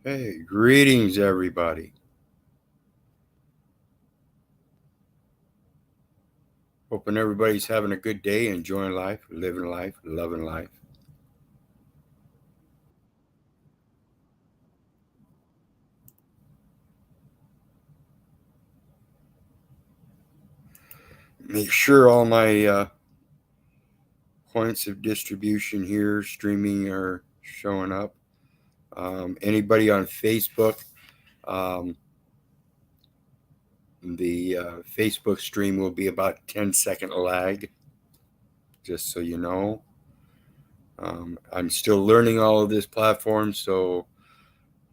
Hey, greetings, everybody. Hoping everybody's having a good day, enjoying life, living life, loving life. Make sure all my points of distribution here, streaming, are showing up. Anybody on Facebook, um, the Facebook stream will be about 10-second lag, just so you know. I'm still learning all of this platform, so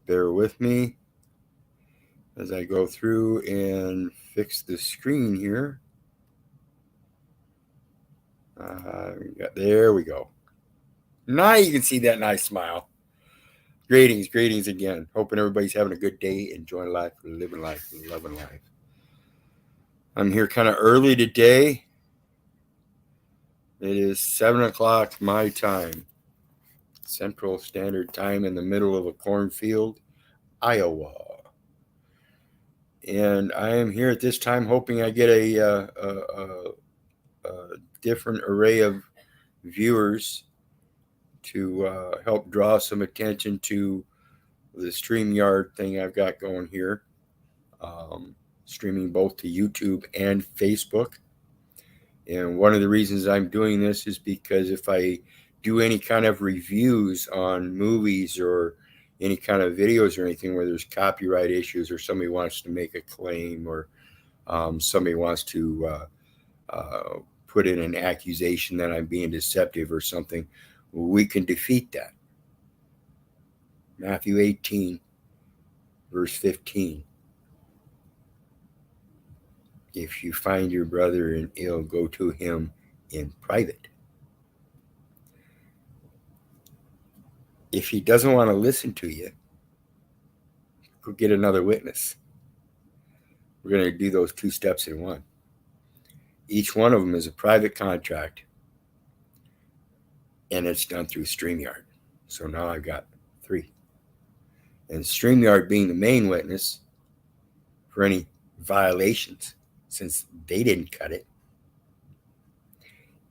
bear with me as I go through and fix the screen here. There we go. Now you can see that nice smile. Greetings again. Hoping everybody's having a good day, enjoying life, living life, loving life. I'm here kind of early today. It is 7 o'clock my time, Central Standard Time, in the middle of a cornfield, Iowa. And I am here at this time hoping I get a different array of viewers to help draw some attention to the StreamYard thing I've got going here, streaming both to YouTube and Facebook. And one of the reasons I'm doing this is because if I do any kind of reviews on movies or any kind of videos or anything where there's copyright issues or somebody wants to make a claim or somebody wants to put in an accusation that I'm being deceptive or something, we can defeat that. Matthew 18, verse 15. If you find your brother in ill, go to him in private. If he doesn't want to listen to you, go get another witness. We're going to do those two steps in one. Each one of them is a private contract, and it's done through StreamYard. So now I've got 3. And StreamYard being the main witness for any violations, since they didn't cut it.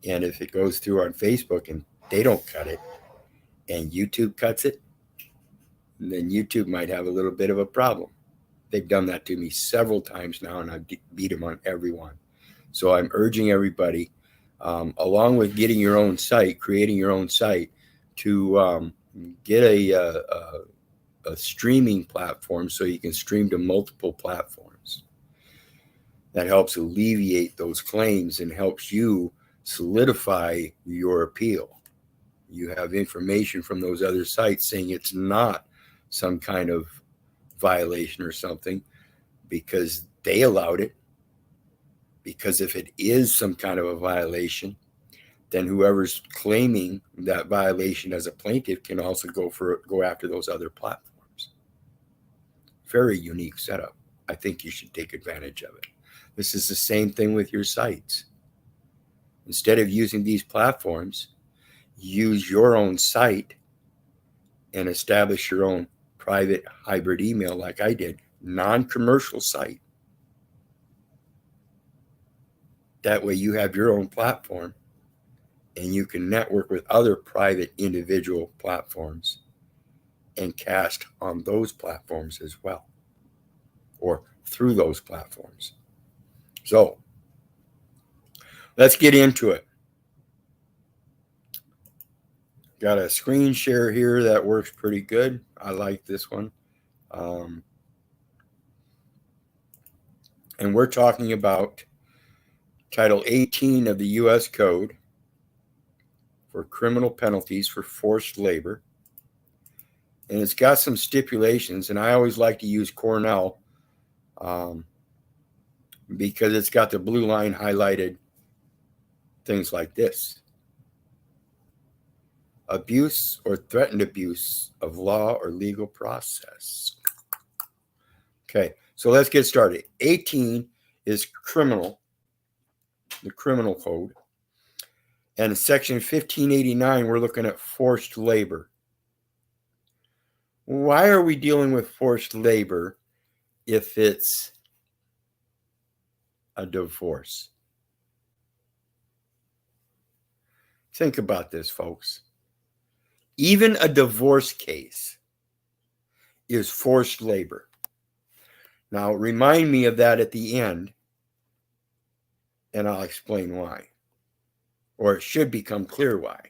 And if it goes through on Facebook and they don't cut it, and YouTube cuts it, then YouTube might have a little bit of a problem. They've done that to me several times now, and I've beat them on every one. So I'm urging everybody, along with getting your own site, creating your own site, to get a streaming platform so you can stream to multiple platforms. That helps alleviate those claims and helps you solidify your appeal. You have information from those other sites saying it's not some kind of violation or something because they allowed it. Because if it is some kind of a violation, then whoever's claiming that violation as a plaintiff can also go after those other platforms. Very unique setup. I think you should take advantage of it. This is the same thing with your sites. Instead of using these platforms, use your own site and establish your own private hybrid email like I did, non-commercial site. That way you have your own platform and you can network with other private individual platforms and cast on those platforms as well, or through those platforms. So let's get into it. Got a screen share here that works pretty good. I like this one. And we're talking about Title 18 of the U.S. Code for criminal penalties for forced labor. And it's got some stipulations, and I always like to use Cornell because it's got the blue line highlighted, things like this. Abuse or threatened abuse of law or legal process. Okay, so let's get started. 18 is criminal, the criminal code. And in section 1589, we're looking at forced labor. Why are we dealing with forced labor if it's a divorce? Think about this, folks. Even a divorce case is forced labor. Now, remind me of that at the end, and I'll explain why. Or it should become clear why.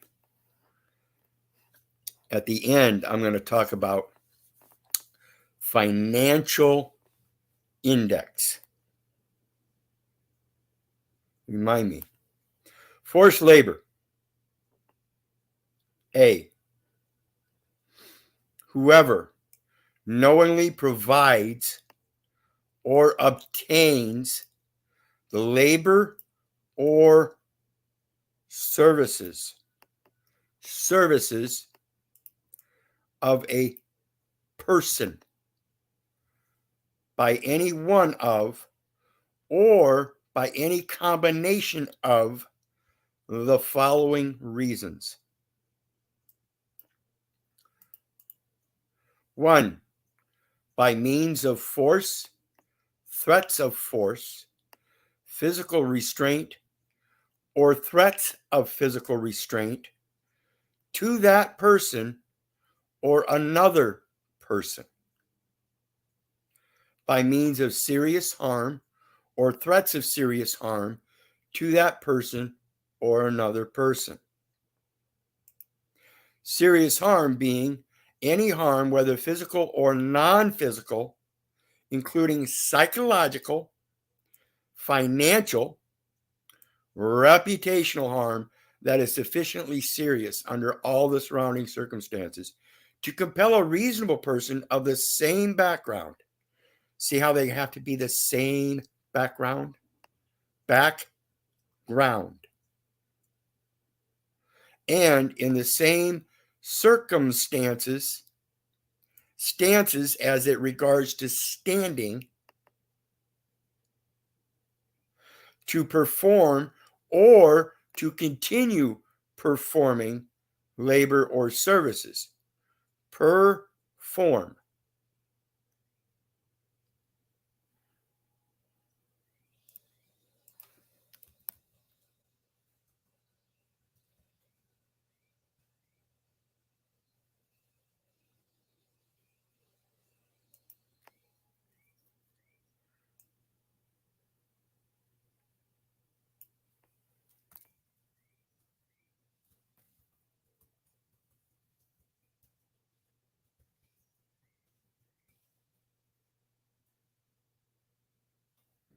At the end, I'm going to talk about financial index. Remind me. Forced labor. A. Whoever knowingly provides or obtains the labor or services of a person by any one of or by any combination of the following reasons. 1. By means of force, threats of force, physical restraint, or threats of physical restraint to that person or another person. By means of serious harm or threats of serious harm to that person or another person. Serious harm being any harm, whether physical or non-physical, including psychological, financial, reputational harm that is sufficiently serious under all the surrounding circumstances to compel a reasonable person of the same background. See how they have to be the same background? Background. And in the same circumstances, stances as it regards to standing, to perform or to continue performing labor or services. Perform.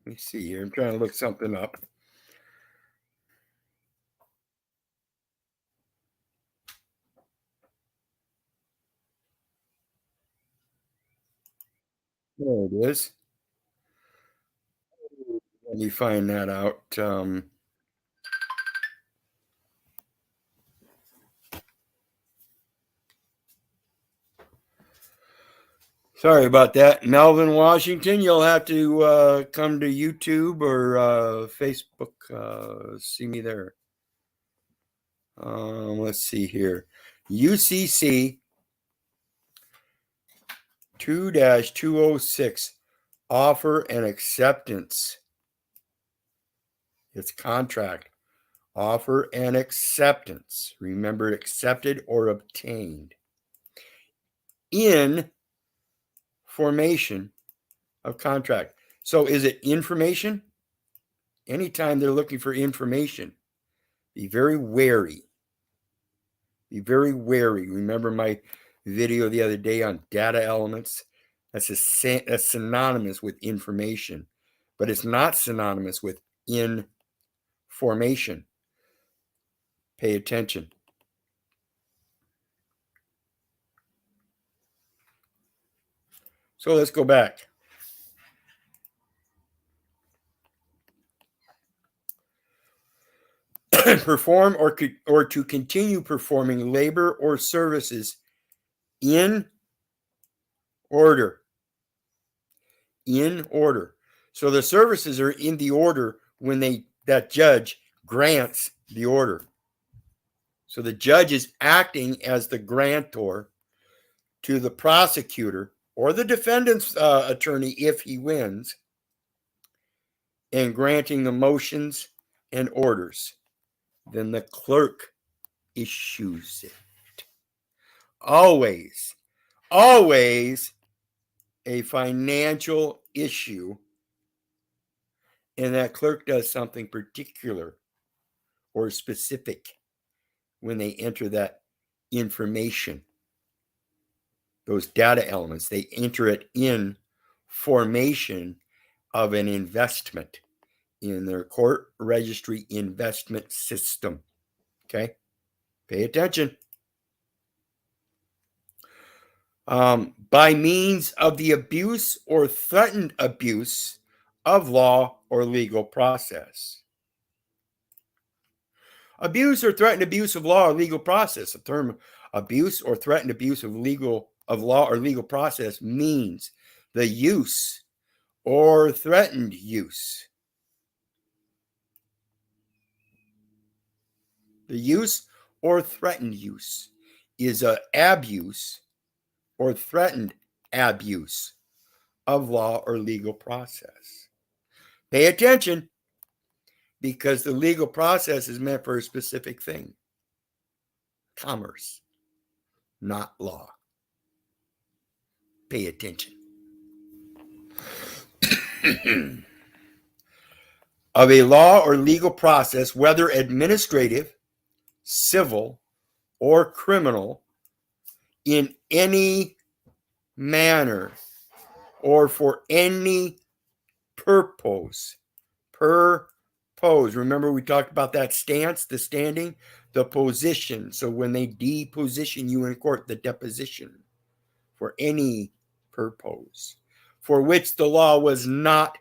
Let me see here. I'm trying to look something up. There it is. Let me find that out. Sorry about that. Melvin, Washington, you'll have to come to YouTube or Facebook. See me there. Let's see here. UCC 2-206, offer and acceptance. It's contract. Offer and acceptance. Remember, accepted or obtained. In formation of contract. So is it information? Anytime they're looking for information, be very wary. Be very wary. Remember my video the other day on data elements? That's synonymous with information, but it's not synonymous with information. Pay attention. So let's go back. Perform or to continue performing labor or services in order. In order. So the services are in the order when that judge grants the order. So the judge is acting as the grantor to the prosecutor or the defendant's attorney if he wins, and granting the motions and orders, then the clerk issues it. Always, always a financial issue, and that clerk does something particular or specific when they enter that information, those data elements. They enter it in formation of an investment in their court registry investment system. Okay? Pay attention. By means of the abuse or threatened abuse of law or legal process. Abuse or threatened abuse of law or legal process. The term abuse or threatened abuse of law or legal process means the use or threatened use. The use or threatened use is an abuse or threatened abuse of law or legal process. Pay attention, because the legal process is meant for a specific thing. Commerce, not law. Pay attention. Of a law or legal process, whether administrative, civil, or criminal, in any manner or for any purpose. Remember, we talked about that stance, the standing, the position. So when they deposition you in court, the deposition, for any purpose for which the law was not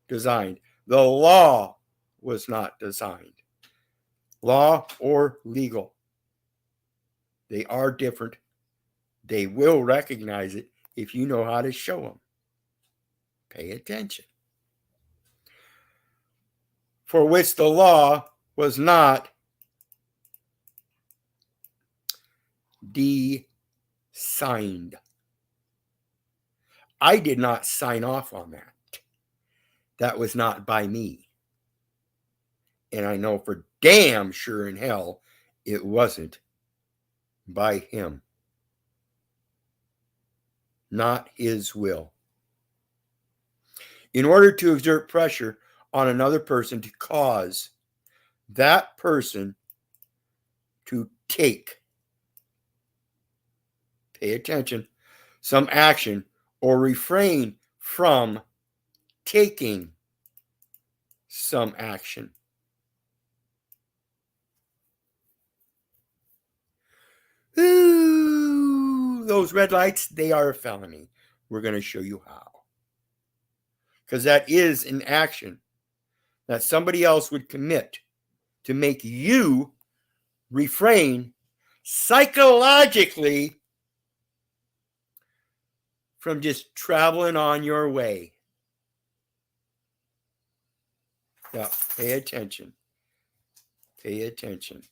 designed. The law was not designed. Law or legal. They are different. They will recognize it if you know how to show them. Pay attention. For which the law was not signed. I did not sign off on that. That was not by me. And I know for damn sure in hell it wasn't by him. Not his will. In order to exert pressure on another person to cause that person to take, pay attention, some action or refrain from taking some action. Ooh, those red lights, they are a felony. We're going to show you how. Because that is an action that somebody else would commit to make you refrain psychologically from just traveling on your way. Yeah, pay attention. Pay attention.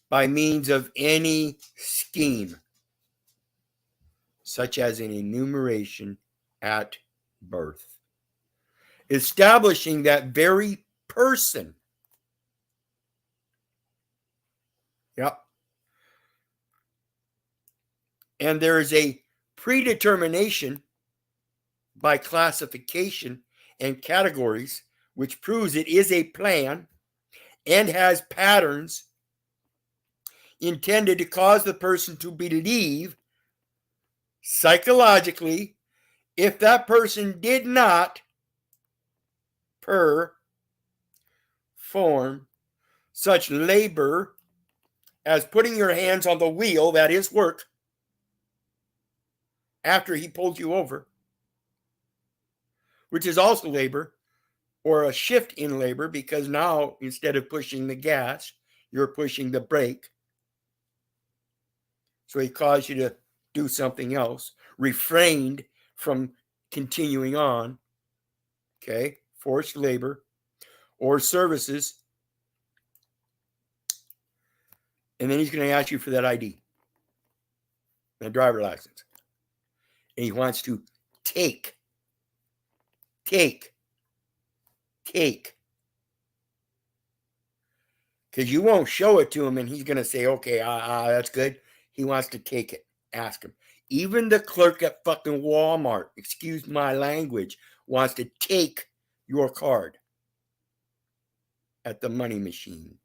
By means of any scheme, such as an enumeration at birth. Establishing that very person. Yep. And there is a predetermination by classification and categories, which proves it is a plan and has patterns intended to cause the person to believe psychologically, if that person did not perform such labor as putting your hands on the wheel, that is work, after he pulled you over, which is also labor, or a shift in labor, because now instead of pushing the gas, you're pushing the brake. So he caused you to do something else, refrained from continuing on, okay, forced labor or services. And then he's going to ask you for that ID. a driver's license. And he wants to take. Because you won't show it to him and he's going to say, okay, that's good. He wants to take it. Ask him. Even the clerk at fucking Walmart, excuse my language, wants to take your card at the money machine,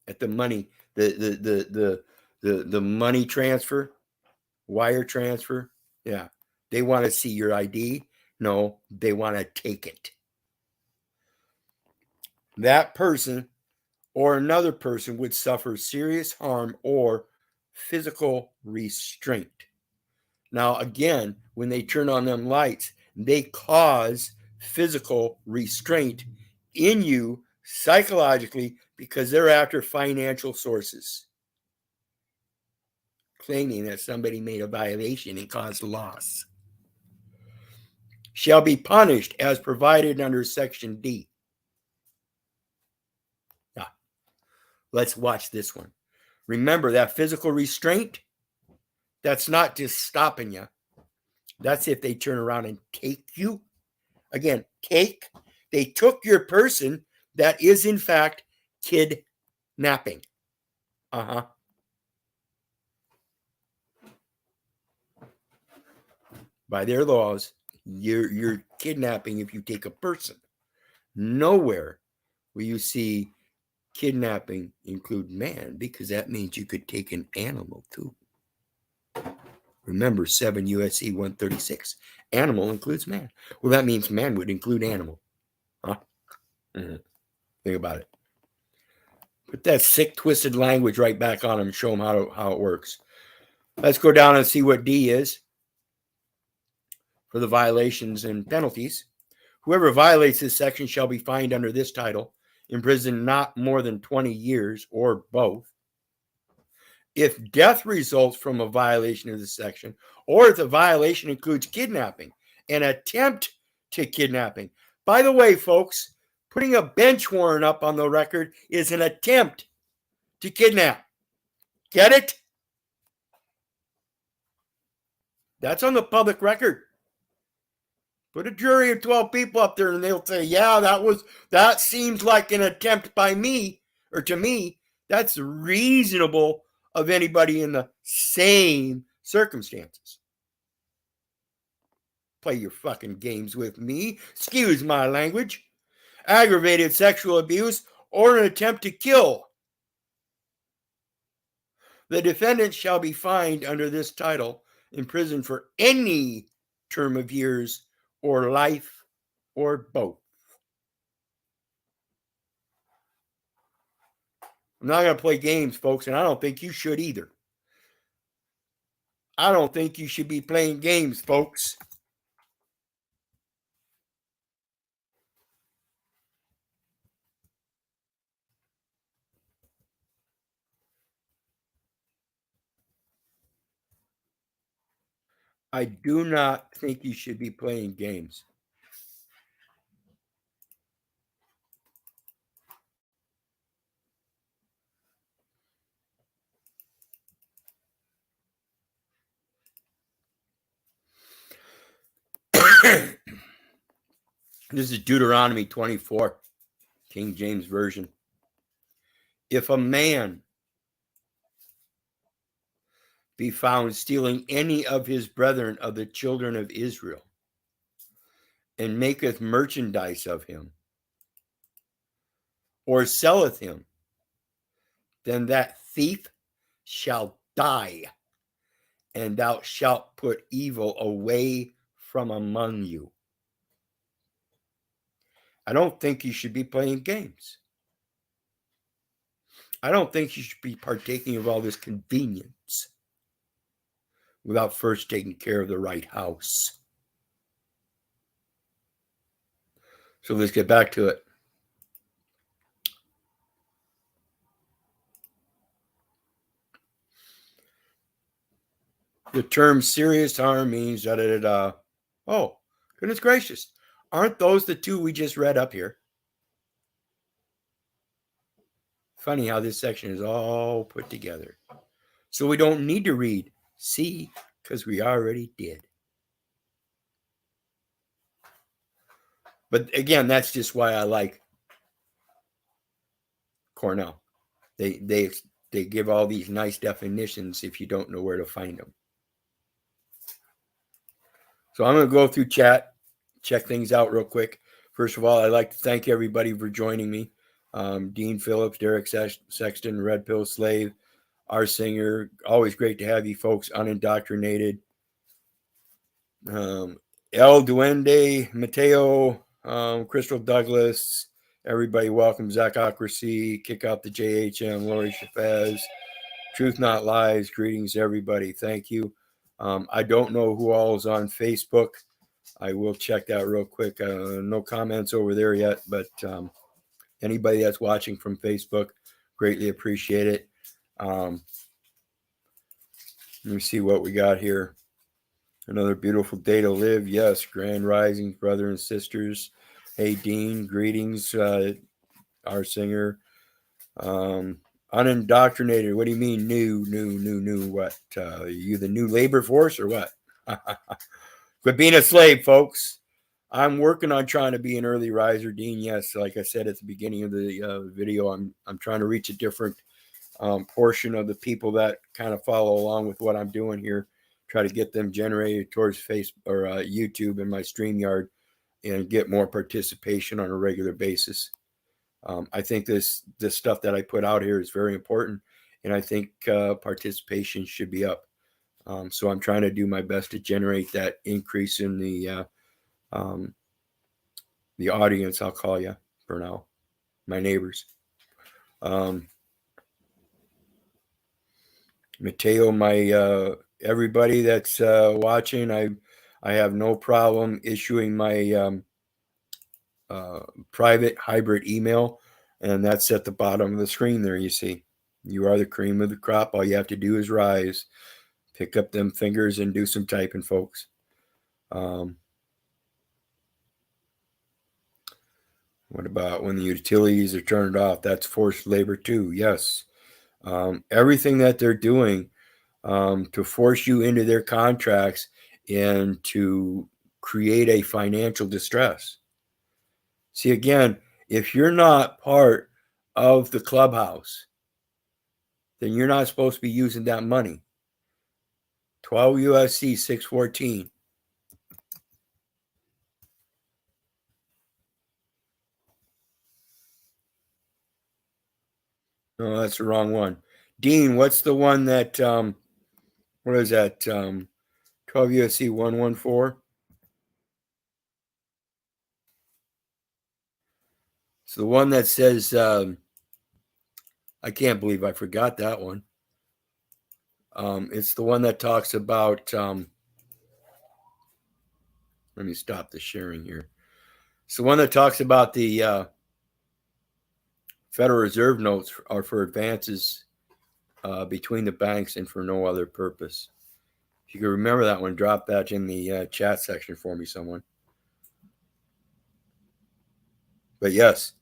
at the money, the money transfer, wire transfer. Yeah. They want to see your ID. No, they want to take it. That person or another person would suffer serious harm or physical restraint. Now, again, when they turn on them lights, they cause physical restraint in you psychologically because they're after financial sources, claiming that somebody made a violation and caused loss. Shall be punished as provided under Section D. Now, let's watch this one. Remember that physical restraint, that's not just stopping you. That's if they turn around and take you. Again, take. They took your person that is, in fact, kidnapping. By their laws, you're kidnapping if you take a person. Nowhere will you see kidnapping include man, because that means you could take an animal too. Remember 7 USC 136. Animal includes man. Well, that means man would include animal. Think about it. Put that sick, twisted language right back on them and show them how it works. Let's go down and see what D is for the violations and penalties. Whoever violates this section shall be fined under this title, imprisoned not more than 20 years or both. If death results from a violation of this section, or if the violation includes kidnapping, an attempt to kidnapping. By the way, folks, putting a bench warrant up on the record is an attempt to kidnap. Get it? That's on the public record. Put a jury of 12 people up there and they'll say, yeah, that seems like an attempt by me, or to me. That's reasonable of anybody in the same circumstances. Play your fucking games with me. Excuse my language. Aggravated sexual abuse or an attempt to kill. The defendant shall be fined under this title, imprisoned for any term of years or life or both. I'm not going to play games, folks, and I don't think you should either. I don't think you should be playing games, folks. I do not think you should be playing games. This is Deuteronomy 24, King James Version. If a man be found stealing any of his brethren of the children of Israel, and maketh merchandise of him, or selleth him, then that thief shall die, and thou shalt put evil away from among you. I don't think you should be playing games. I don't think you should be partaking of all this convenience without first taking care of the right house. So let's get back to it. The term serious harm means da-da-da-da. Oh, goodness gracious. Aren't those the two we just read up here? Funny how this section is all put together. So we don't need to read See, because we already did. But again, that's just why I like Cornell. They give all these nice definitions if you don't know where to find them. So I'm going to go through chat, check things out real quick. First of all, I'd like to thank everybody for joining me. Dean Phillips, Derek Sexton, Red Pill Slave, our singer. Always great to have you folks unindoctrinated. El Duende, Mateo, Crystal Douglas, everybody welcome. Zachocracy, Kick Out the JHM, Lori Chafez, Truth Not Lies. Greetings, everybody. Thank you. I don't know who all is on Facebook. I will check that real quick. No comments over there yet, but anybody that's watching from Facebook, greatly appreciate it. Let me see what we got here. Another beautiful day to live. Yes, grand risings, brother and sisters. Hey, Dean, greetings, our singer. Unindoctrinated. What do you mean new? What? You the new labor force or what? Quit being a slave, folks. I'm working on trying to be an early riser, Dean. Yes, like I said at the beginning of the video, I'm trying to reach a different portion of the people that kind of follow along with what I'm doing here. Try to get them generated towards Facebook or YouTube and my StreamYard, and get more participation on a regular basis. I think this stuff that I put out here is very important, and I think participation should be up. So I'm trying to do my best to generate that increase in the audience. I'll call you for now, my neighbors. Mateo, my everybody that's watching, I have no problem issuing my private hybrid email, and that's at the bottom of the screen there. You see, you are the cream of the crop. All you have to do is rise, pick up them fingers, and do some typing, folks. What about when the utilities are turned off? That's forced labor too. Yes. Everything that they're doing to force you into their contracts and to create a financial distress. See, again, if you're not part of the clubhouse, then you're not supposed to be using that money. 12 USC 614. No, that's the wrong one. Dean, what's the one that, what is that? 12 USC 114? So the one that says, I can't believe I forgot that one. It's the one that talks about, let me stop the sharing here. It's the one that talks about the Federal Reserve notes are for advances between the banks and for no other purpose. If you can remember that one, drop that in the chat section for me, someone. But yes,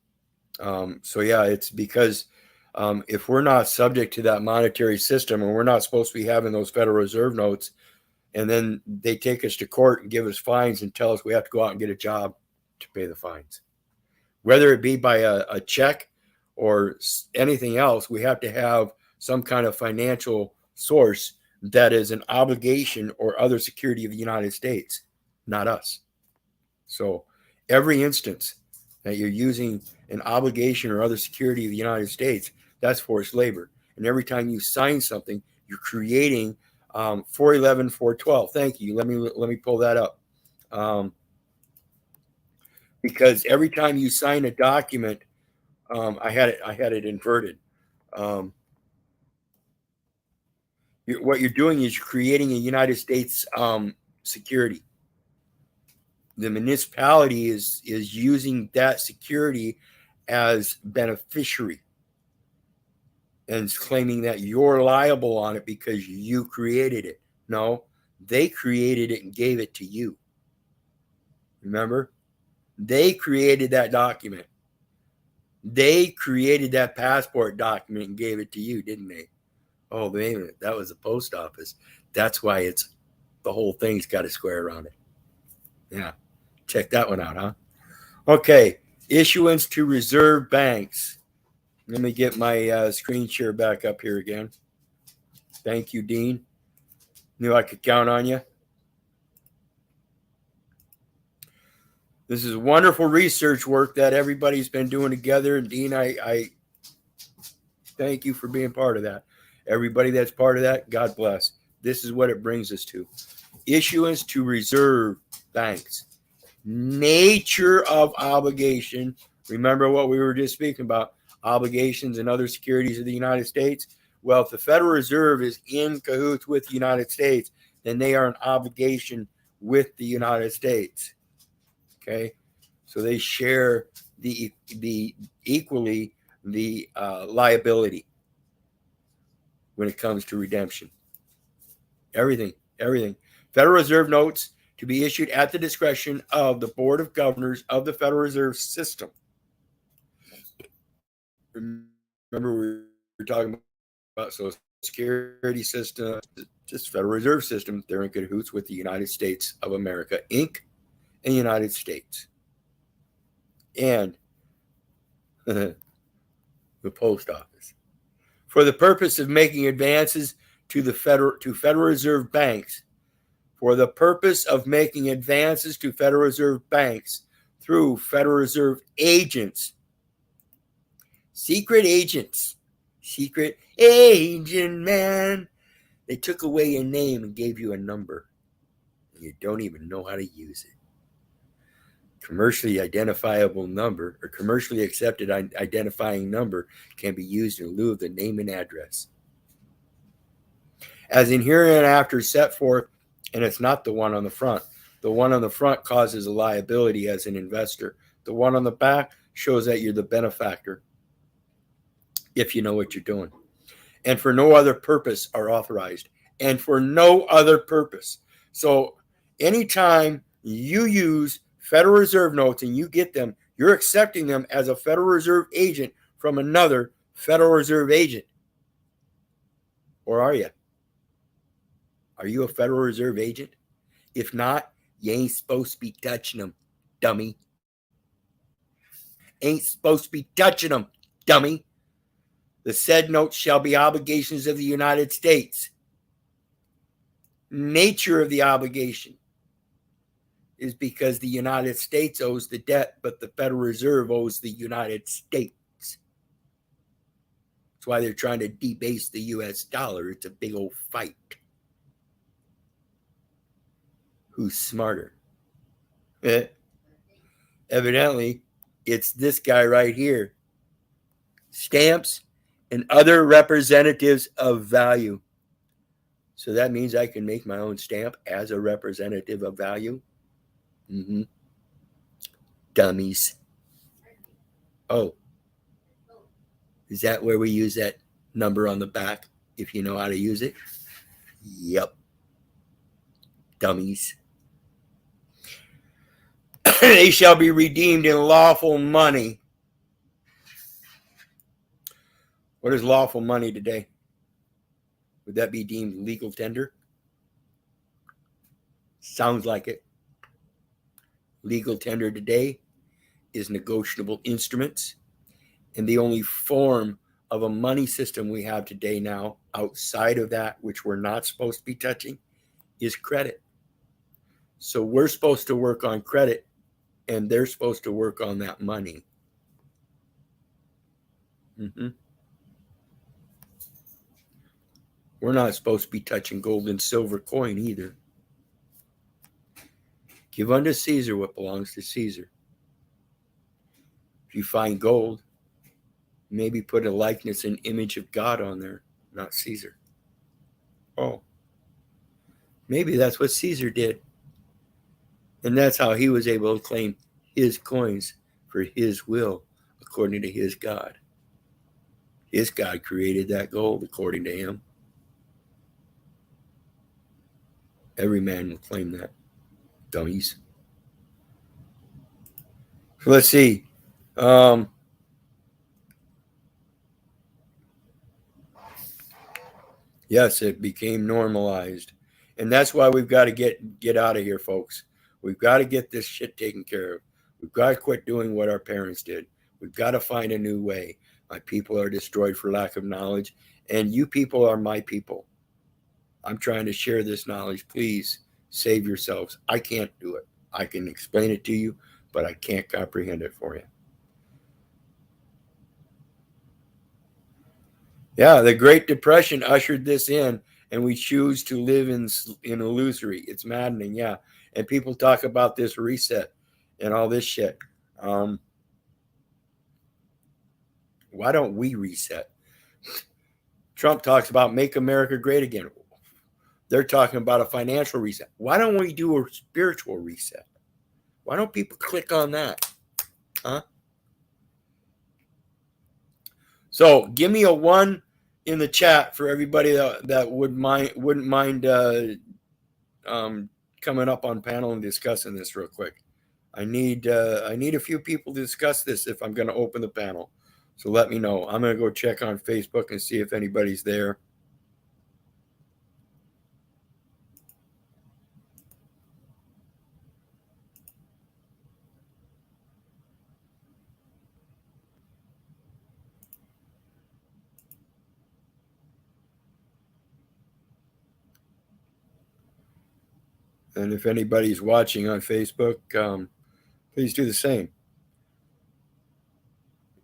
so yeah, it's because if we're not subject to that monetary system and we're not supposed to be having those Federal Reserve notes, and then they take us to court and give us fines and tell us we have to go out and get a job to pay the fines, whether it be by a check or anything else, we have to have some kind of financial source that is an obligation or other security of the United States, not us. So every instance that you're using an obligation or other security of the United States, that's forced labor. And every time you sign something, you're creating 411, 412. Thank you. Let me pull that up. Because every time you sign a document, I had it inverted. What you're doing is you're creating a United States security. The municipality is using that security as beneficiary and is claiming that you're liable on it because you created it. No, they created it and gave it to you. Remember? They created that document. They created that passport document and gave it to you, didn't they? Oh, wait a minute. That was the post office. That's why it's the whole thing's got a square around it. Yeah. Check that one out, huh? Okay. Issuance to reserve banks. Let me get my screen share back up here again. Thank you, Dean. Knew I could count on you. This is wonderful research work that everybody's been doing together. And Dean, I thank you for being part of that. Everybody that's part of that, God bless. This is what it brings us to. Issuance to reserve banks. Nature of obligation. Remember what we were just speaking about, obligations and other securities of the United States? Well, if the Federal Reserve is in cahoots with the United States, then they are an obligation with the United States. Okay, so they share the equally the liability when it comes to redemption. Everything. Federal Reserve notes to be issued at the discretion of the Board of Governors of the Federal Reserve System. Remember, we were talking about Social Security system, just Federal Reserve System. They're in cahoots with the United States of America, Inc., and United States. And the post office. For the purpose of making advances to Federal Reserve banks, for the purpose of making advances to Federal Reserve banks through Federal Reserve agents, secret agents, secret agent man. They took away your name and gave you a number, and you don't even know how to use it. Commercially identifiable number or commercially accepted identifying number can be used in lieu of the name and address. As in hereinafter set forth, and it's not the one on the front. The one on the front causes a liability as an investor. The one on the back shows that you're the benefactor if you know what you're doing. And for no other purpose are authorized. And for no other purpose. So anytime you use Federal Reserve notes and you get them, you're accepting them as a Federal Reserve agent from another Federal Reserve agent. Or are you? Are you a Federal Reserve agent? If not, you ain't supposed to be touching them, dummy. Ain't supposed to be touching them, dummy. The said notes shall be obligations of the United States. Nature of the obligation is because the United States owes the debt, but the Federal Reserve owes the United States. That's why they're trying to debase the U.S. dollar. It's a big old fight. Who's smarter? Evidently, it's this guy right here. Stamps and other representatives of value. So that means I can make my own stamp as a representative of value. Mm-hmm. Dummies. Oh, is that where we use that number on the back if you know how to use it? Yep. Dummies. They shall be redeemed in lawful money. What is lawful money today? Would that be deemed legal tender? Sounds like it. Legal tender today is negotiable instruments. And the only form of a money system we have today now, outside of that, which we're not supposed to be touching, is credit. So we're supposed to work on credit, and they're supposed to work on that money. Mm-hmm. We're not supposed to be touching gold and silver coin either. Give unto Caesar what belongs to Caesar. If you find gold, maybe put a likeness and image of God on there, not Caesar. Oh, maybe that's what Caesar did. And that's how he was able to claim his coins for his will, according to his God. His God created that gold, according to him. Every man will claim that. Dummies. So let's see. Yes, it became normalized. And that's why we've got to get out of here, folks. We've got to get this shit taken care of. We've got to quit doing what our parents did. We've got to find a new way. My people are destroyed for lack of knowledge, and you people are my people. I'm trying to share this knowledge. Please save yourselves. I can't do it. I can explain it to you, but I can't comprehend it for you. Yeah, the Great Depression ushered this in, and we choose to live in illusory. It's maddening, yeah. And people talk about this reset and all this shit. Um, why don't we reset? Trump talks about make America great again. They're talking about a financial reset. Why don't we do a spiritual reset? Why don't people click on that? Huh? So give me a one in the chat for everybody that wouldn't mind um, coming up on panel and discussing this real quick. I need a few people to discuss this if I'm going to open the panel. So let me know. I'm going to go check on Facebook and see if anybody's there. And if anybody's watching on Facebook, please do the same.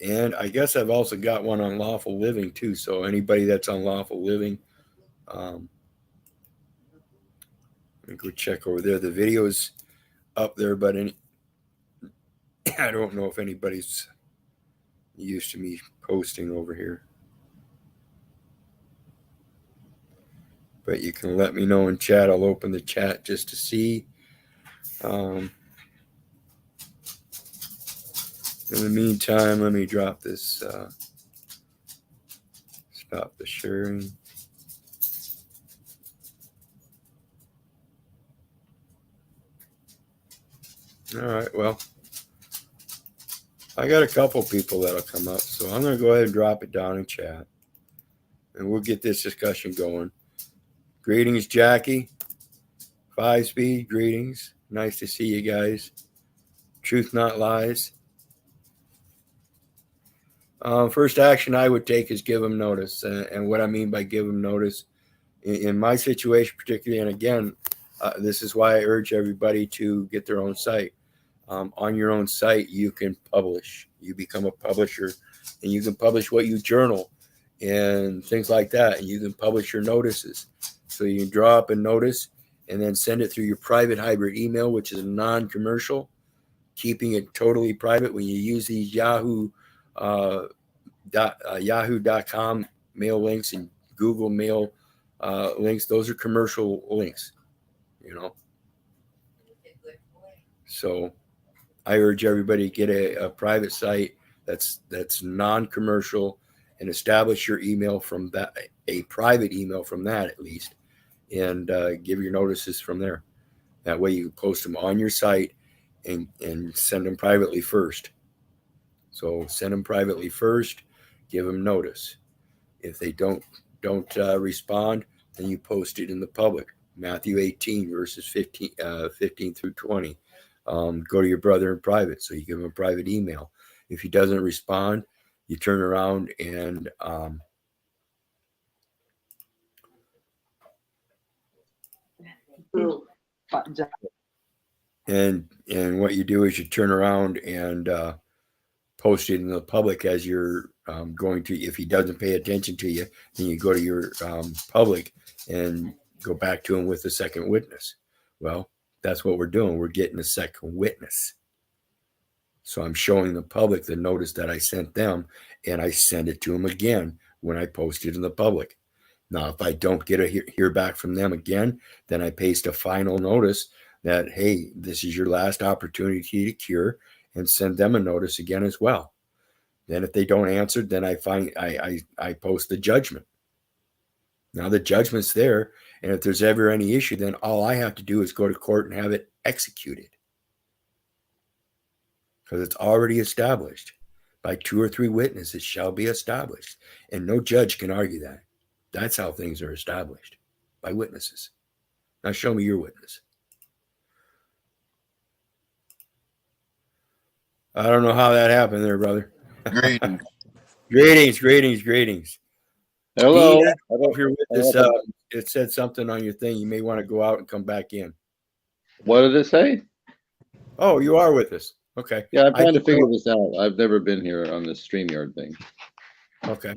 And I guess I've also got one on lawful living too. So anybody that's on lawful living, let me go check over there. The video's up there, but I don't know if anybody's used to me posting over here. But you can let me know in chat. I'll open the chat just to see. In the meantime, let me drop this. Stop the sharing. All right. Well, I got a couple people that'll come up, so I'm going to go ahead and drop it down in chat, and we'll get this discussion going. Greetings, Jackie. 5-Speed, greetings. Nice to see you guys. Truth Not Lies. First action I would take is give them notice. And what I mean by give them notice, in my situation particularly, and again, this is why I urge everybody to get their own site. On your own site, you can publish. You become a publisher, and you can publish what you journal and things like that. And you can publish your notices. So you can draw up a notice and then send it through your private hybrid email, which is non-commercial, keeping it totally private. When you use these Yahoo.com mail links and Google Mail links, those are commercial links, you know. So I urge everybody to get a private site that's non-commercial and establish your email from that, a private email from that at least, and give your notices from there. That way you post them on your site and send them privately first. So send them privately first, give them notice. If they don't respond, then you post it in the public. Matthew 18 verses 15 through 20. Go to your brother in private, so you give him a private email. If he doesn't respond, you turn around and what you do is you turn around and post it in the public as you're going to. If he doesn't pay attention to you, then you go to your public and go back to him with a second witness. Well, that's what we're doing. We're getting a second witness. So I'm showing the public the notice that I sent them, and I send it to them again when I post it in the public. Now, if I don't get hear back from them again, then I paste a final notice that, hey, this is your last opportunity to cure, and send them a notice again as well. Then if they don't answer, then I post the judgment. Now the judgment's there, and if there's ever any issue, then all I have to do is go to court and have it executed. Because it's already established. By 2 or 3 witnesses shall be established. And no judge can argue that. That's how things are established, by witnesses. Now show me your witness. I don't know how that happened there, brother. Greetings. Greetings. Hello. Dean, I don't know if you're with us. It said something on your thing. You may want to go out and come back in. What did it say? Oh, you are with us. Okay. Yeah, I'm trying to figure this out. I've never been here on this StreamYard thing. Okay.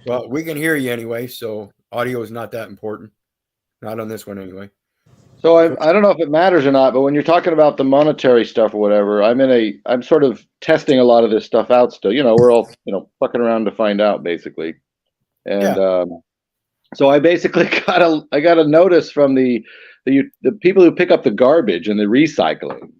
Well, we can hear you anyway, so audio is not that important. Not on this one anyway. So I don't know if it matters or not, but when you're talking about the monetary stuff or whatever, I'm sort of testing a lot of this stuff out still. We're all, fucking around to find out basically. And so I basically got a notice from the people who pick up the garbage and the recycling.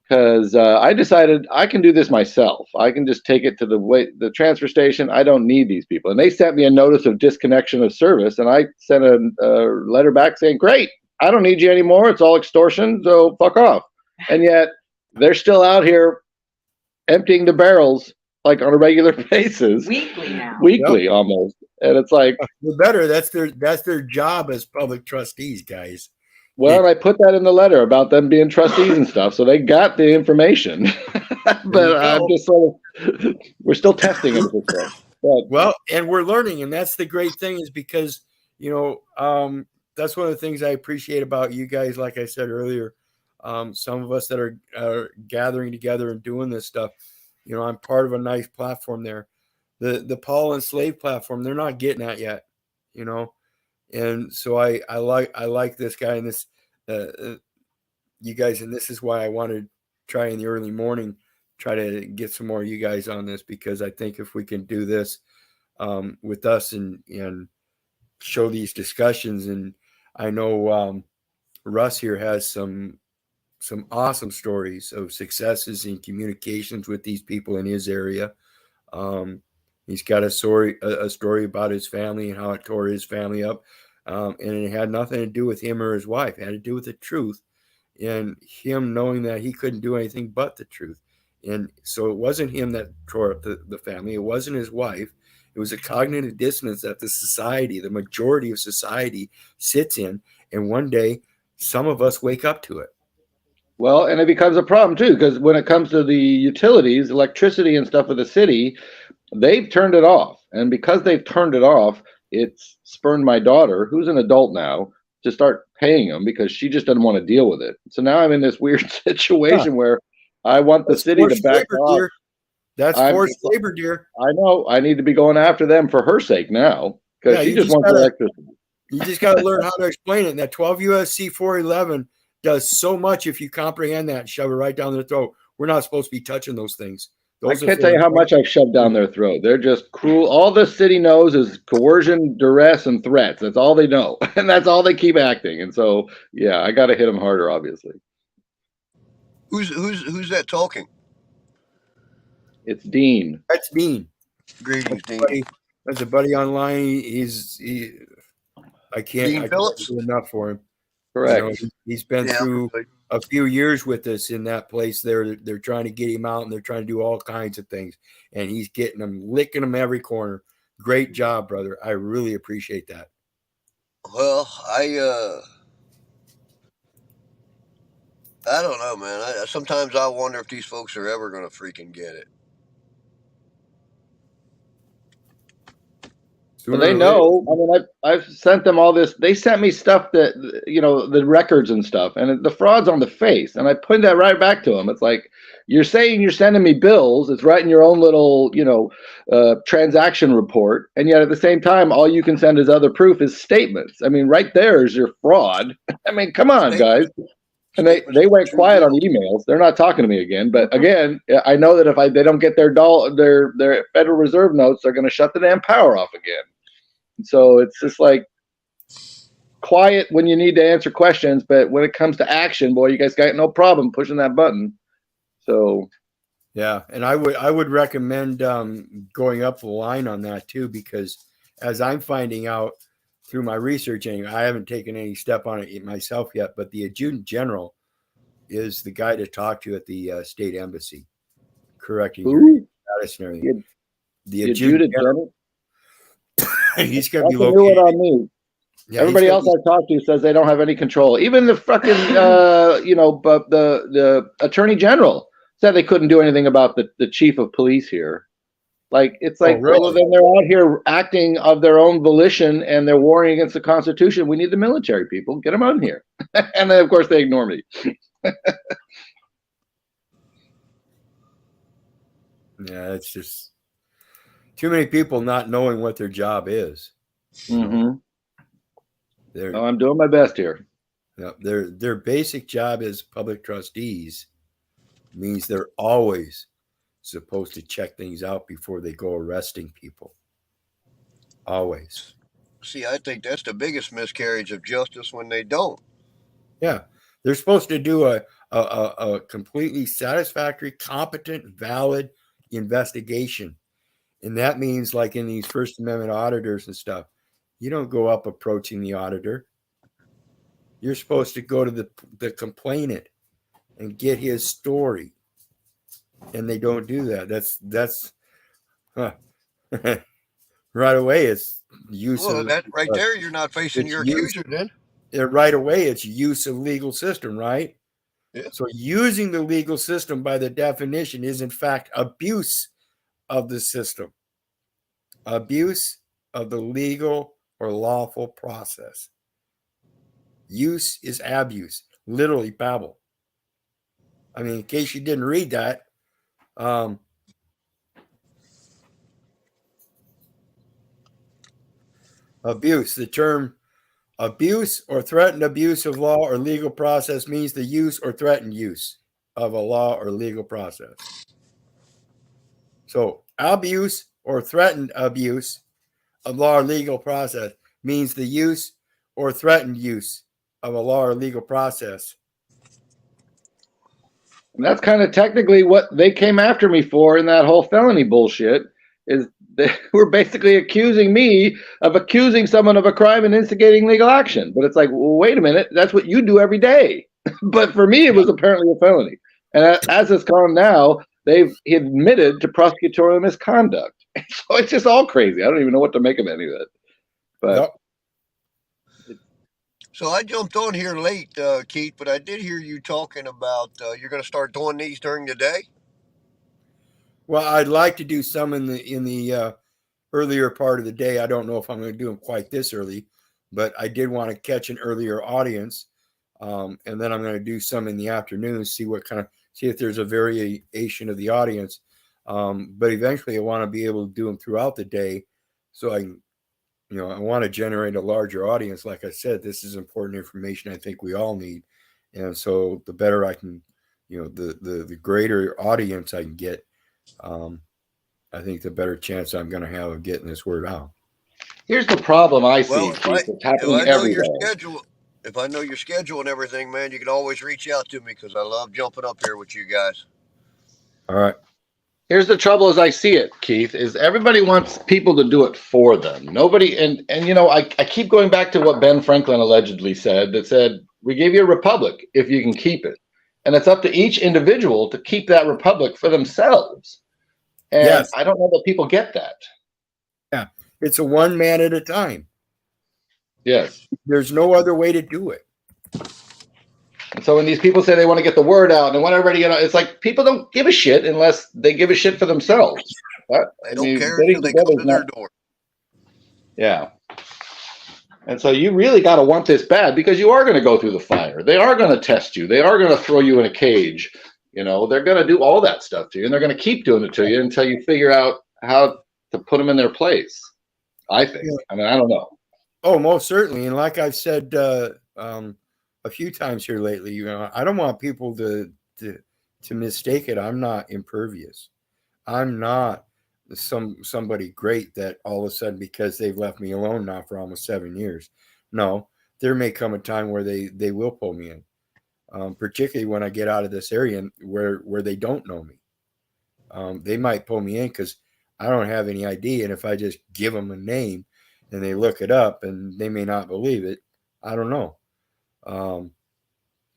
Because I decided I can do this myself. I can just take it to the transfer station. I don't need these people. And they sent me a notice of disconnection of service, and I sent a letter back saying, "Great, I don't need you anymore. It's all extortion, so fuck off." And yet they're still out here emptying the barrels like on a regular basis, weekly almost. And it's like, well, better. That's their job as public trustees, guys. Well, and I put that in the letter about them being trustees and stuff, so they got the information. But I'm just sort of, we're still testing it. Well, and we're learning, and that's the great thing is because, that's one of the things I appreciate about you guys. Like I said earlier, some of us that are gathering together and doing this stuff, I'm part of a nice platform there. The Paul and Slave platform, they're not getting that yet, And so I like this guy and this you guys, and this is why I wanted to try in the early morning, try to get some more of you guys on this, because I think if we can do this with us and show these discussions, and I know Russ here has some awesome stories of successes in communications with these people in his area. He's got a story about his family and how it tore his family up. And it had nothing to do with him or his wife. It had to do with the truth and him knowing that he couldn't do anything but the truth. And so it wasn't him that tore up the family. It wasn't his wife. It was a cognitive dissonance that the majority of society sits in. And one day, some of us wake up to it. Well, and it becomes a problem too, because when it comes to the utilities, electricity and stuff of the city, they've turned it off. And because they've turned it off, it's spurned my daughter, who's an adult now, to start paying them because she just doesn't want to deal with it. So now I'm in this weird situation where I want the city to back off. Dear. That's forced labor, dear. I know. I need to be going after them for her sake now, because she just wants electricity. You just got to learn how to explain it. And that 12 USC 411 does so much if you comprehend that and shove it right down their throat. We're not supposed to be touching those things. I can't tell you how much I've shoved down their throat. They're just cruel. All the city knows is coercion, duress, and threats. That's all they know. And that's all they keep acting. And so, yeah, I got to hit them harder, obviously. Who's that talking? It's Dean. That's Dean. Greetings, Dean. That's a buddy online. I can't do enough for him. Correct. He's been through a few years with us in that place. They're trying to get him out, and they're trying to do all kinds of things. And he's getting them, licking them every corner. Great job, brother. I really appreciate that. Well, I don't know, man. Sometimes I wonder if these folks are ever going to freaking get it. Well, they know. I mean, I've sent them all this. They sent me stuff that, the records and stuff, and the fraud's on the face. And I put that right back to them. It's like, you're saying you're sending me bills. It's right in your own little, transaction report. And yet at the same time, all you can send as other proof is statements. I mean, right there is your fraud. I mean, come on, guys. And they went quiet on emails. They're not talking to me again. But again, I know that if they don't get their Federal Reserve notes, they're going to shut the damn power off again. So it's just like quiet when you need to answer questions, but when it comes to action, boy, you guys got no problem pushing that button. So, yeah, and I would recommend going up the line on that too, because as I'm finding out through my research, anyway, I haven't taken any step on it myself yet, but the adjutant general is the guy to talk to at the state embassy, correcting your status and everything. The adjutant general. He's going to be That's a new one located. on me. Yeah, Everybody else I've talked to says they don't have any control. Even the fucking, but the attorney general said they couldn't do anything about the chief of police here. Like, it's like, really? well, then they're out here acting of their own volition and they're warring against the Constitution. We need the military people. Get them out here. And then, of course, they ignore me. Yeah, it's just too many people not knowing what their job is. Mm-hmm. Their, I'm doing my best here. their basic job as public trustees means they're always supposed to check things out before they go arresting people. Always. See, I think that's the biggest miscarriage of justice when they don't. Yeah. They're supposed to do a completely satisfactory, competent, valid investigation. And that means, like in these First Amendment auditors and stuff, you don't go up approaching the auditor. You're supposed to go to the complainant and get his story. And they don't do that. That's right away. It's use Well, of that right there, you're not facing your accuser then. right away. It's use of legal system, right? Yeah. So using the legal system by the definition is in fact abuse of the system, abuse of the legal or lawful process. Use is abuse, literally babble. I mean, in case you didn't read that, abuse, the term abuse or threatened abuse of law or legal process means the use or threatened use of a law or legal process. So abuse or threatened abuse of law or legal process means the use or threatened use of a law or legal process. And that's kind of technically what they came after me for in that whole felony bullshit, is they were basically accusing me of accusing someone of a crime and instigating legal action. But it's like, well, wait a minute, that's what you do every day. But for me, it was apparently a felony. And as it's gone now, they've admitted to prosecutorial misconduct. So it's just all crazy. I don't even know what to make of any of it. But Yep. So I jumped on here late, Keith, but I did hear you talking about you're going to start doing these during the day. Well, I'd like to do some in the earlier part of the day. I don't know if I'm going to do them quite this early, but I did want to catch an earlier audience, and then I'm going to do some in the afternoon. See if there's a variation of the audience. But eventually, I want to be able to do them throughout the day, so I want to generate a larger audience. Like I said, this is important information I think we all need, and so the better I can, the greater audience I can get. I think the better chance I'm going to have of getting this word out. Here's the problem I see. Well, It's happening everywhere. If I know your schedule and everything, man, you can always reach out to me because I love jumping up here with you guys. All right. Here's the trouble as I see it, Keith, is everybody wants people to do it for them. Nobody, and I keep going back to what Ben Franklin allegedly said, that said, we gave you a republic if you can keep it. And it's up to each individual to keep that republic for themselves. And yes. I don't know that people get that. Yeah. It's a one man at a time. Yes. There's no other way to do it. And so when these people say they want to get the word out and they want everybody to get out, it's like people don't give a shit unless they give a shit for themselves. They don't care until they come to their door. Yeah. And so you really got to want this bad because you are going to go through the fire. They are going to test you. They are going to throw you in a cage. They're going to do all that stuff to you, and they're going to keep doing it to you until you figure out how to put them in their place. I think. Yeah. I mean, I don't know. Oh, most certainly. And like I've said a few times here lately, I don't want people to mistake it. I'm not impervious. I'm not somebody great that all of a sudden, because they've left me alone now for almost 7 years. No, there may come a time where they will pull me in. Particularly when I get out of this area where they don't know me. They might pull me in because I don't have any ID. And if I just give them a name and they look it up and they may not believe it, I don't know.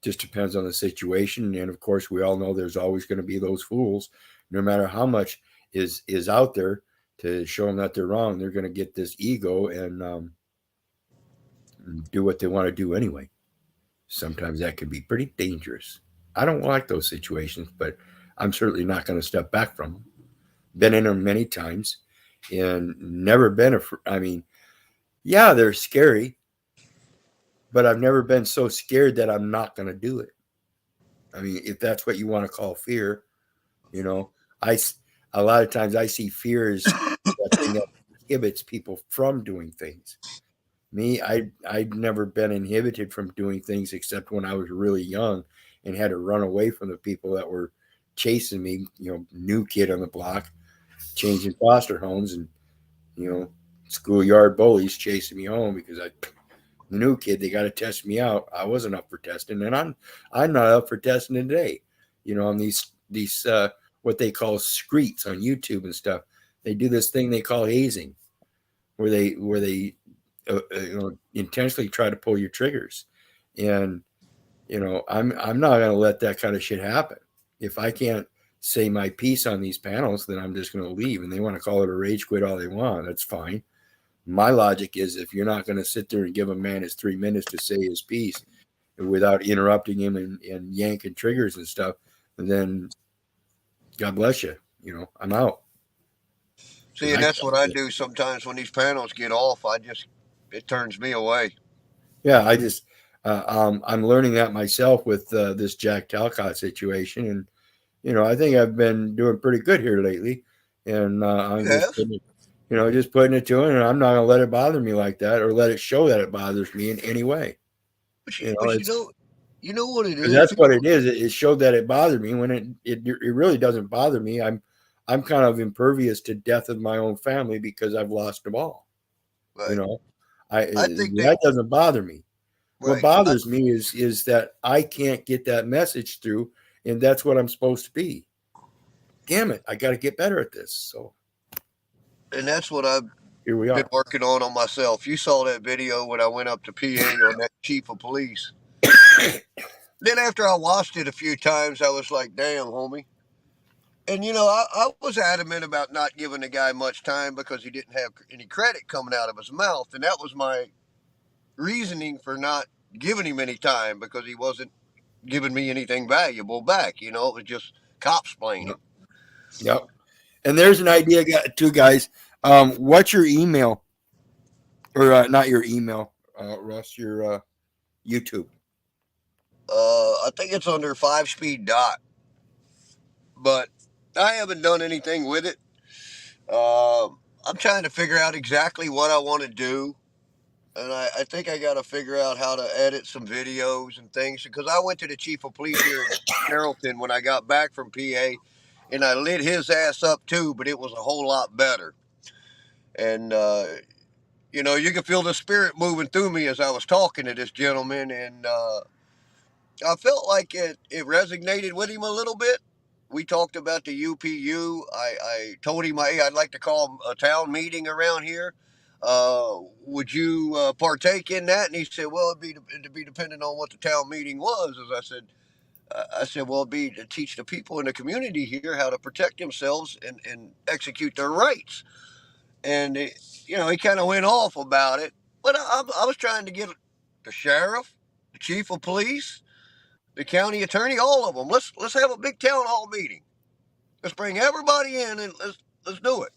Just depends on the situation. And of course, we all know there's always going to be those fools, no matter how much is out there. to show them that they're wrong, they're going to get this ego and do what they want to do anyway. Sometimes that can be pretty dangerous. I don't like those situations, but I'm certainly not going to step back from them. Been in them many times and never been I mean, yeah, they're scary, but I've never been so scared that I'm not going to do it. I mean, if that's what you want to call fear, you know, I a lot of times I see fear as that thing that inhibits people from doing things. Me, I'd never been inhibited from doing things except when I was really young and had to run away from the people that were chasing me. You know, new kid on the block, changing foster homes, and you know, schoolyard bullies chasing me home because I new kid, they got to test me out. I wasn't up for testing, and I'm not up for testing today. You know, on these what they call screets on YouTube and stuff. They do this thing they call hazing, where they you know, intentionally try to pull your triggers, and you know, I'm not going to let that kind of shit happen. If I can't say my piece on these panels, then I'm just going to leave. And they want to call it a rage quit all they want. That's fine. My logic is if you're not going to sit there and give a man his 3 minutes to say his piece without interrupting him and yanking triggers and stuff, then God bless you. You know, I'm out. See, and that's what I do sometimes when these panels get off. It turns me away. Yeah, I just I'm learning that myself with this Jack Talcott situation, and you know, I think I've been doing pretty good here lately, and I'm You just have, putting it, you know, just putting it to him, and I'm not gonna let it bother me like that, or let it show that it bothers me in any way. You know, but it's you know what it because is. that's what it is. It showed that it bothered me when it really doesn't bother me. I'm kind of impervious to death of my own family because I've lost them all. You Right. know, I I think that doesn't bother me. What right. bothers me is that I can't get that message through, and that's what I'm supposed to be. Damn it, I got to get better at this. So And that's what I've here we been are. working on myself. You saw that video when I went up to PA on that chief of police. Then after I watched it a few times, I was like, "Damn, homie." And I was adamant about not giving the guy much time because he didn't have any credit coming out of his mouth, and that was my reasoning for not giving him any time because he wasn't giving me anything valuable back. It was just cops Yep. playing. Yep. And there's an idea, too, guys. What's your email or not your email, Russ? Your YouTube. I think it's under 5 speed dot, but I haven't done anything with it. I'm trying to figure out exactly what I want to do. And I think I got to figure out how to edit some videos and things because I went to the chief of police here in Carrollton when I got back from PA, and I lit his ass up too, but it was a whole lot better. And you could feel the spirit moving through me as I was talking to this gentleman, and I felt like it resonated with him a little bit. We talked about the UPU. I told him, hey, I'd like to call a town meeting around here. Would you partake in that? And he said, well, it'd be dependent on what the town meeting was. As I said, well, it'd be to teach the people in the community here how to protect themselves and execute their rights. And he kind of went off about it. But I was trying to get the sheriff, the chief of police, the county attorney, all of them. Let's have a big town hall meeting. Let's bring everybody in and let's do it.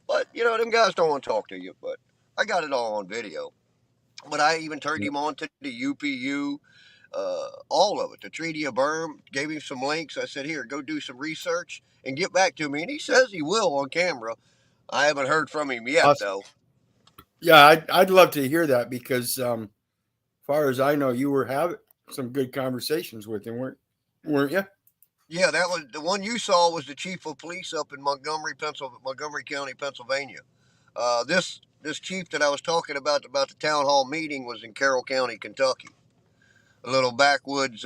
But them guys don't want to talk to you. But I got it all on video. But I even turned him on to the UPU, all of it. The Treaty of Burm, gave him some links. I said, here, go do some research and get back to me. And he says he will on camera. I haven't heard from him yet, Awesome. though. Yeah, I'd love to hear that because, as far as I know, you were having some good conversations with him, weren't you? Yeah, that was the one you saw was the chief of police up in Montgomery County, Pennsylvania. This chief that I was talking about the town hall meeting was in Carroll County, Kentucky, a little backwoods,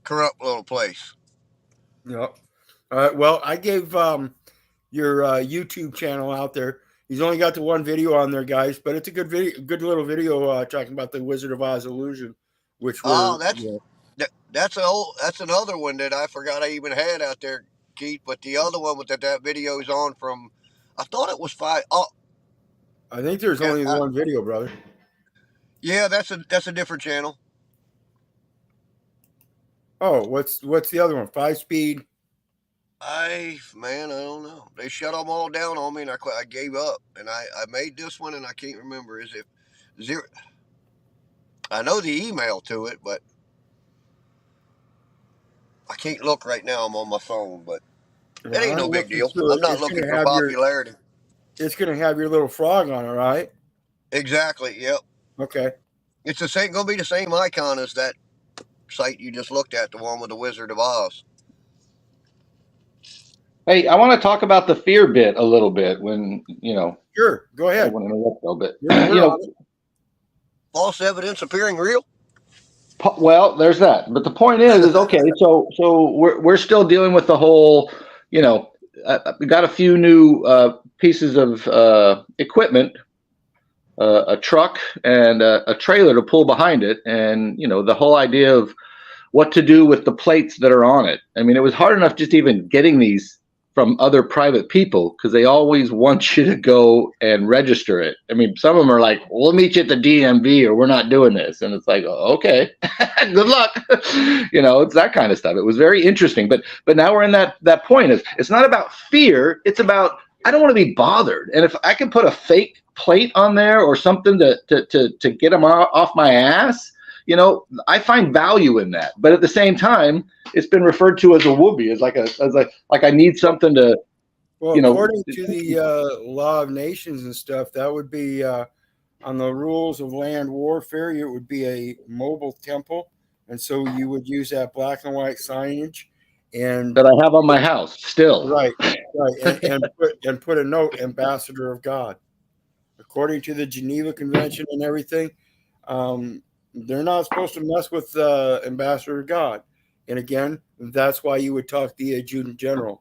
corrupt little place. Yep. All right. Well, I gave your YouTube channel out there. He's only got the one video on there, guys, but it's a good video, good little video talking about the Wizard of Oz illusion, which Oh, were, you know, that's another one that I forgot I even had out there. Keith, but the other one that video is on from, I thought it was five. Oh, I think there's yeah, only one video, brother. yeah, that's a different channel. Oh, what's the other one? 5 speed. Man, I don't know. They shut them all down on me, and I gave up. And I made this one, and I can't remember. Is it zero? I know the email to it, but I can't look right now. I'm on my phone, but it ain't Well, no I'm big looking deal. through I'm it. not looking for popularity. It's gonna have your little frog on it, right? Exactly. Yep. Okay. It's the same. Going to be the same icon as that site you just looked at, the one with the Wizard of Oz. Hey, I want to talk about the fear bit a little bit. When Sure. Go I ahead. want to interrupt a little bit. We're on it. False evidence appearing real. Well, there's that. But the point is okay. So we're still dealing with the whole. We got a few new pieces of equipment, a truck and a trailer to pull behind it, and the whole idea of what to do with the plates that are on it. I mean, it was hard enough just even getting these from other private people because they always want you to go and register it. I mean, some of them are like, we'll meet you at the DMV or we're not doing this. And it's like, okay, good luck. It's that kind of stuff. It was very interesting. But now we're in that point. It's not about fear. It's about, I don't want to be bothered. And if I can put a fake plate on there or something to get them off my ass, I find value in that. But at the same time, it's been referred to as a whoopee, as like I need something to. Well, according to the law of nations and stuff, that would be on the rules of land warfare. It would be a mobile temple, and so you would use that black and white signage, and that I have on my house still. Right, and put a note, Ambassador of God. According to the Geneva Convention and everything, they're not supposed to mess with Ambassador of God. And again, that's why you would talk to the Adjutant General.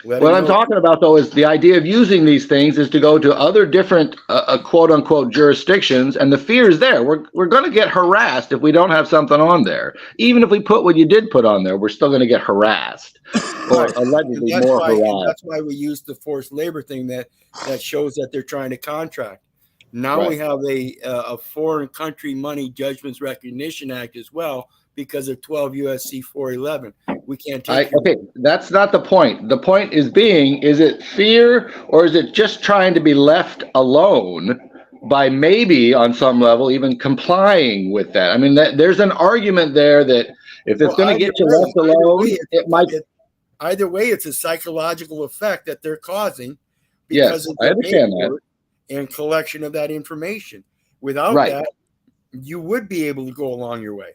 What I'm talking about, though, is the idea of using these things is to go to other different quote unquote jurisdictions. And the fear is there. We're going to get harassed if we don't have something on there. Even if we put what you did put on there, we're still going to get harassed or allegedly more harassed. That's why we use the forced labor thing that shows that they're trying to contract. Now we have a foreign country money judgments recognition act as well because of 12 USC 411. We can't take okay, that's not the point. The point is it fear or is it just trying to be left alone by maybe on some level even complying with that? I mean, there's an argument there that if it's going to get you left alone, it might. Either way, it's a psychological effect that they're causing because of the paperwork and collection of that information. Without that, you would be able to go along your way.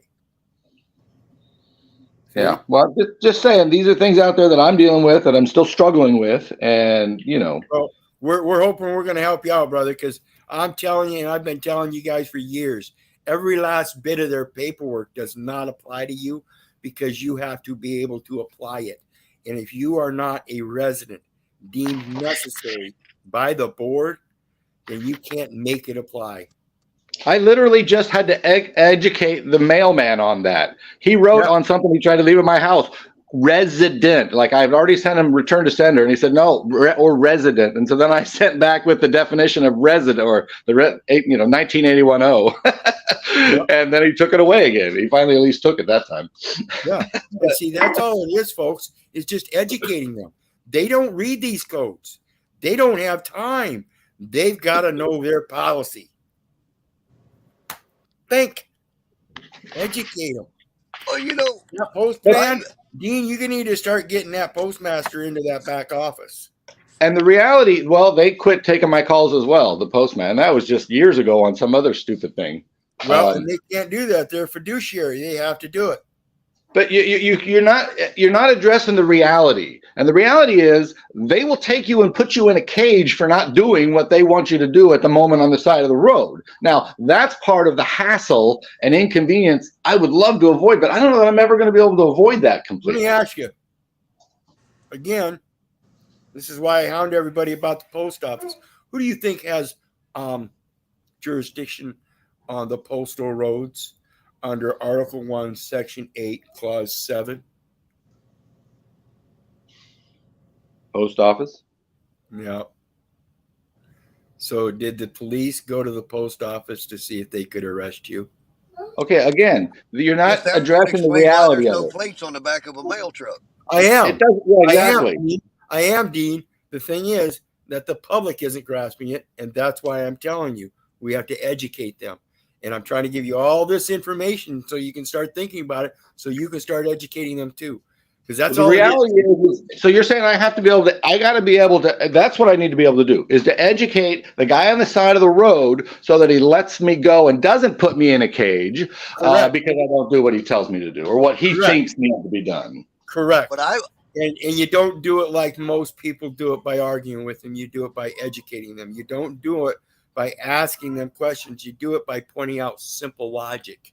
Yeah, well, just saying, these are things out there that I'm dealing with that I'm still struggling with, and Well, we're hoping we're going to help you out, brother, because I'm telling you, and I've been telling you guys for years, every last bit of their paperwork does not apply to you because you have to be able to apply it. And if you are not a resident deemed necessary by the board, then you can't make it apply. I literally just had to educate the mailman on that. He wrote on something he tried to leave at my house, resident. Like I've already sent him return to sender, and he said no, or resident. And so then I sent back with the definition of resident or the 1981-0, and then he took it away again. He finally at least took it that time. Yeah, but see, that's all it is, folks. It's just educating them. They don't read these codes. They don't have time. They've got to know their policy. Think, educate them. Well, that postman, Dean, you need to start getting that postmaster into that back office. And the reality, well, they quit taking my calls as well, the postman. That was just years ago on some other stupid thing. Well, and they can't do that. They're fiduciary. They have to do it. But you're not addressing the reality. And the reality is they will take you and put you in a cage for not doing what they want you to do at the moment on the side of the road. Now, that's part of the hassle and inconvenience I would love to avoid, but I don't know that I'm ever going to be able to avoid that completely. Let me ask you, again, this is why I hound everybody about the post office. Who do you think has jurisdiction on the postal roads under Article 1, Section 8, Clause 7? post office. Yeah. So did the police go to the post office to see if they could arrest you? Okay, again, you're Guess not that would addressing the explain why reality there's of no it. plates on the back of a mail truck. I It am. doesn't. Yeah, I am, exactly. Dean. I am, Dean. The thing is that the public isn't grasping it, and that's why I'm telling you we have to educate them. And I'm trying to give you all this information so you can start thinking about it, so you can start educating them too, because that's The all it is. reality is, so you're saying I have to be able to, I got to be able to, that's what I need to be able to do, is to educate the guy on the side of the road so that he lets me go and doesn't put me in a cage Correct. because I don't do what he tells me to do or what he Correct. thinks needs to be done. Correct. But I And you don't do it like most people do it by arguing with them. You do it by educating them. You don't do it by asking them questions. You do it by pointing out simple logic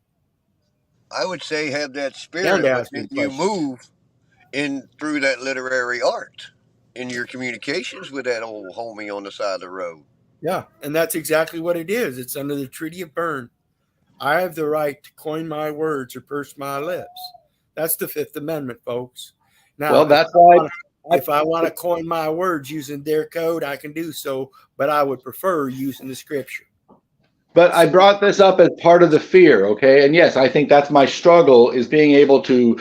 would say have that and spirit, but then asking you questions. move in through that literary art in your communications with that old homie on the side of the road. Yeah, and that's exactly what it is. It's under the Treaty of Berne. I have the right to coin my words or purse my lips. That's the Fifth Amendment, folks. Now, Well, that's why. if I want to coin my words using their code, I can do so, but I would prefer using the scripture. But I brought this up as part of the fear, okay? And yes, I think that's my struggle is being able to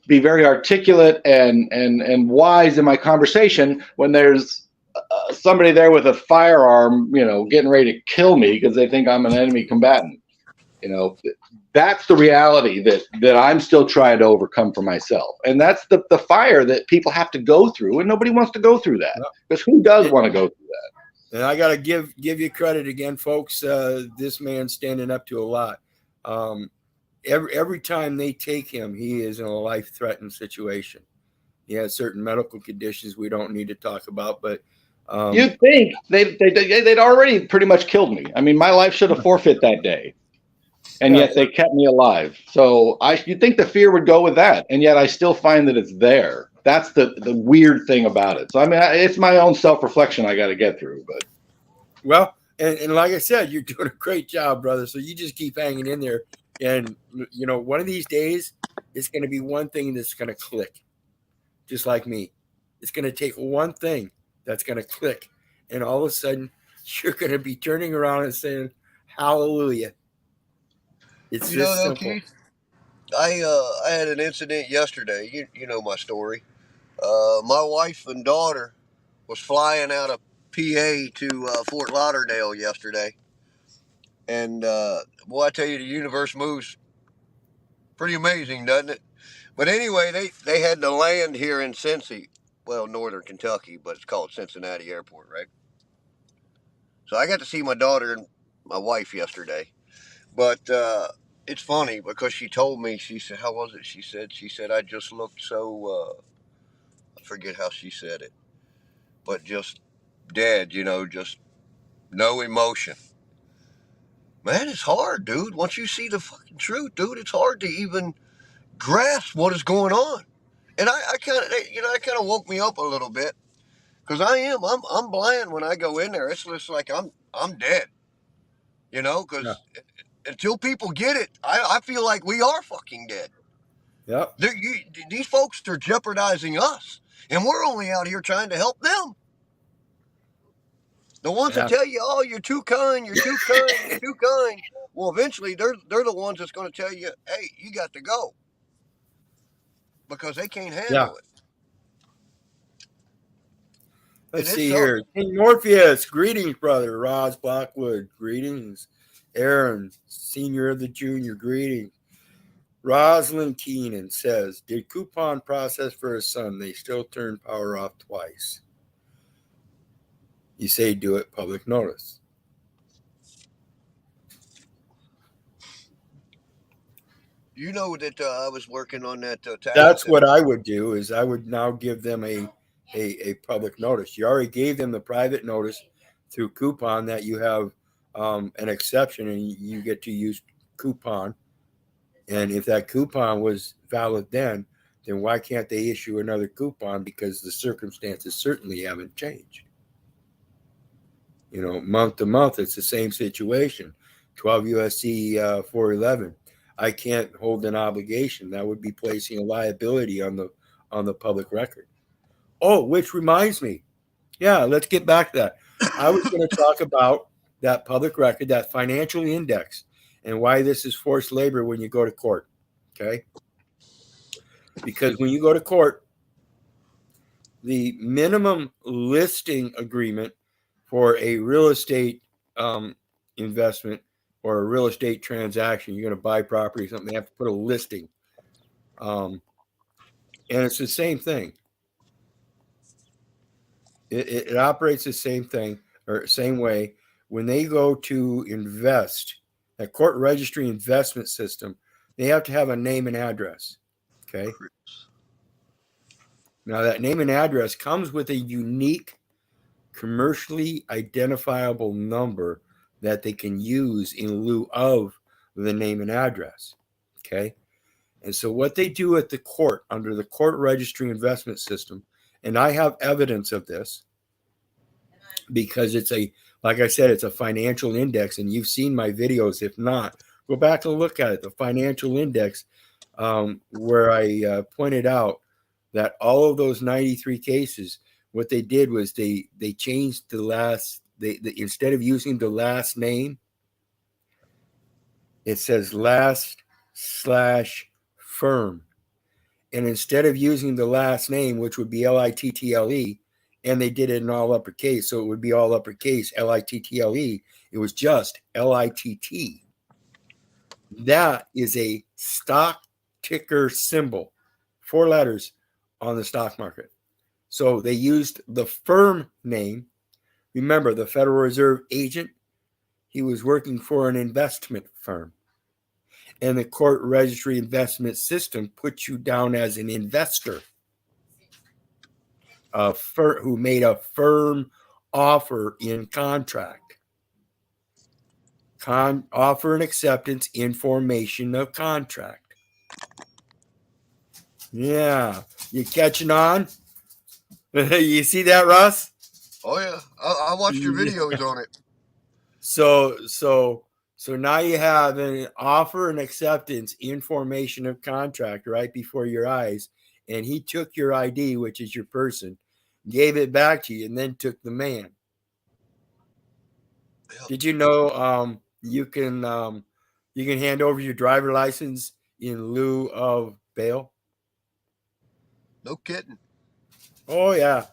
be very articulate and wise in my conversation when there's somebody there with a firearm, getting ready to kill me because they think I'm an enemy combatant. That's the reality that I'm still trying to overcome for myself. And that's the fire that people have to go through, and nobody wants to go through that because who does want to go through that? And I got to give you credit again, folks. This man's standing up to a lot. Every time they take him, he is in a life-threatening situation. He has certain medical conditions we don't need to talk about, but you'd think they'd already pretty much killed me. I mean, my life should have forfeit that day, and yet they kept me alive. So you'd think the fear would go with that, and yet I still find that it's there. That's the weird thing about it. So I mean, it's my own self-reflection I got to get through. But well, and like I said, you're doing a great job, brother. So you just keep hanging in there, and one of these days, it's going to be one thing that's going to click, just like me. It's going to take one thing that's going to click, and all of a sudden, you're going to be turning around and saying, "Hallelujah!" It's this Though, simple. Keith, I had an incident yesterday. You know my story. My wife and daughter was flying out of PA to Fort Lauderdale yesterday, and boy, I tell you, the universe moves pretty amazing, doesn't it? But anyway, they had to land here in Cincy, well, northern Kentucky, but it's called Cincinnati Airport, right? So I got to see my daughter and my wife yesterday. But it's funny because she told me, she said, how was it? She said, I just looked so, I forget how she said it, but just dead, just no emotion. Man, it's hard, dude. Once you see the fucking truth, dude, it's hard to even grasp what is going on. And I kind of, that kind of woke me up a little bit because I'm blind when I go in there. It's just like I'm dead, Yeah. because until people get it, I feel like we are fucking dead. Yep. These folks are jeopardizing us, and we're only out here trying to help them. The ones that Yeah. tell you, "Oh, you're too kind, you're too kind, you're too kind," well, eventually they're the ones that's going to tell you, "Hey, you got to go," because they can't Yeah. handle it, and Let's it see sucks. here. King Morpheus, greetings, brother. Roz Blackwood, greetings. Aaron, senior of the junior, greetings. Rosalind Keenan says, did coupon process for his son? They still turn power off twice. You say do it public notice. You know that I was working on that tax That's what assessment. I would do is I would now give them a public notice. You already gave them the private notice through coupon that you have an exception and you get to use coupon. And if that coupon was valid then why can't they issue another coupon? Because the circumstances certainly haven't changed. Month to month, it's the same situation. 12 USC 411. I can't hold an obligation. That would be placing a liability on the public record. Oh, which reminds me. Yeah, let's get back to that. I was going to talk about that public record, that financial index, and why this is forced labor when you go to court. Okay. Because when you go to court, the minimum listing agreement for a real estate investment or a real estate transaction, you're going to buy property or something, they have to put a listing. And it's the same thing. It operates the same thing or same way when they go to invest. That court registry investment system, they have to have a name and address. Okay. Now that name and address comes with a unique commercially identifiable number that they can use in lieu of the name and address. Okay. And so what they do at the court under the court registry investment system, and I have evidence of this because it's a, like I said, it's a financial index, and you've seen my videos. If not, go back and look at it. The financial index, where I pointed out that all of those 93 cases, what they did was they changed the last. They instead of using the last name, it says last slash firm. And instead of using the last name, which would be Little, and they did it in all uppercase, so it would be all uppercase Little, it was just Litt. That is a stock ticker symbol, 4 letters on the stock market. So they used the firm name. Remember, the Federal Reserve agent, he was working for an investment firm. And the court registry investment system puts you down as an investor who made a firm offer in contract. Offer and acceptance in formation of contract. Yeah. You catching on? You see that, Russ? Oh yeah, I watched your videos on it. So now you have an offer and acceptance in formation of contract right before your eyes, and he took your ID, which is your person, gave it back to you, and then took the man. Yep. Did you know you can hand over your driver license in lieu of bail? No kidding. Oh yeah,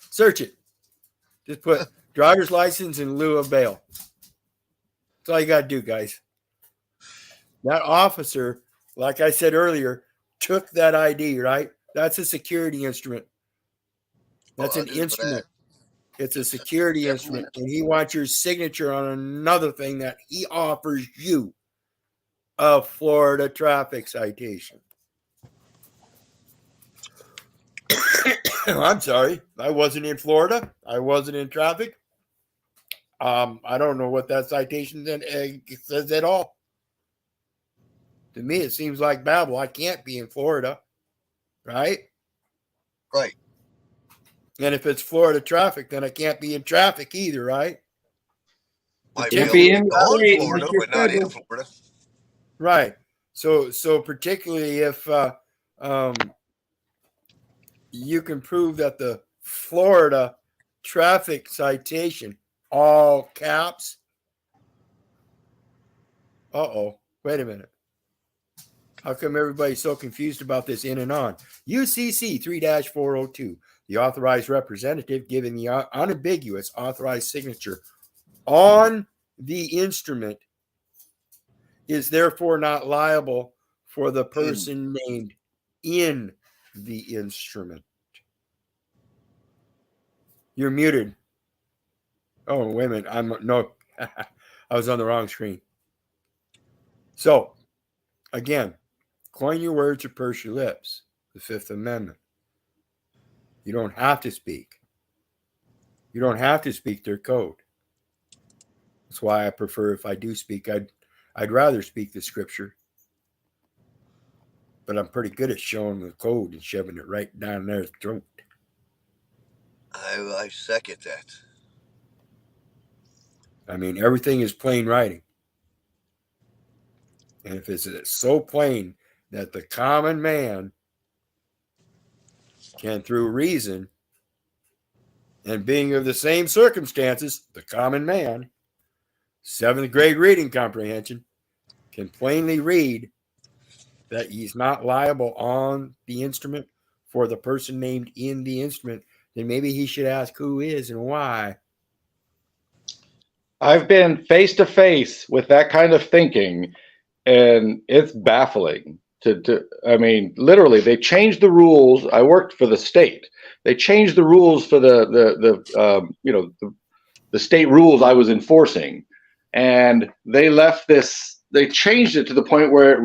search it. Just put driver's license in lieu of bail. That's all you got to do, guys. That officer, like I said earlier, took that ID, right? That's a security instrument. That's an instrument. It's a security instrument. And he wants your signature on another thing that he offers you, a Florida traffic citation. I'm sorry. I wasn't in Florida. I wasn't in traffic. I don't know what that citation says at all. To me, it seems like babble. I can't be in Florida, right? Right. And if it's Florida traffic, then I can't be in traffic either, right? Might be able to in be on state, Florida, you're but not in federal. Florida. Right. So particularly if you can prove that the Florida traffic citation, all caps. Uh-oh. Wait a minute. How come everybody's so confused about this in and on? UCC 3-402, the authorized representative giving the unambiguous authorized signature on the instrument is therefore not liable for the person named in the instrument. You're muted. Oh, wait a minute. I was on the wrong screen. So, again, coin your words or purse your lips. The Fifth Amendment. You don't have to speak. You don't have to speak their code. That's why I prefer, if I do speak, I'd rather speak the scripture. But I'm pretty good at showing the code and shoving it right down their throat. I second that. I mean, everything is plain writing. And if it's so plain that the common man can, through reason, and being of the same circumstances, the common man, 7th grade reading comprehension, can plainly read that he's not liable on the instrument for the person named in the instrument, then maybe he should ask who is and why. I've been face to face with that kind of thinking, and it's baffling. I mean, literally, they changed the rules. I worked for the state. They changed the rules for the state rules I was enforcing, and they left this. They changed it to the point where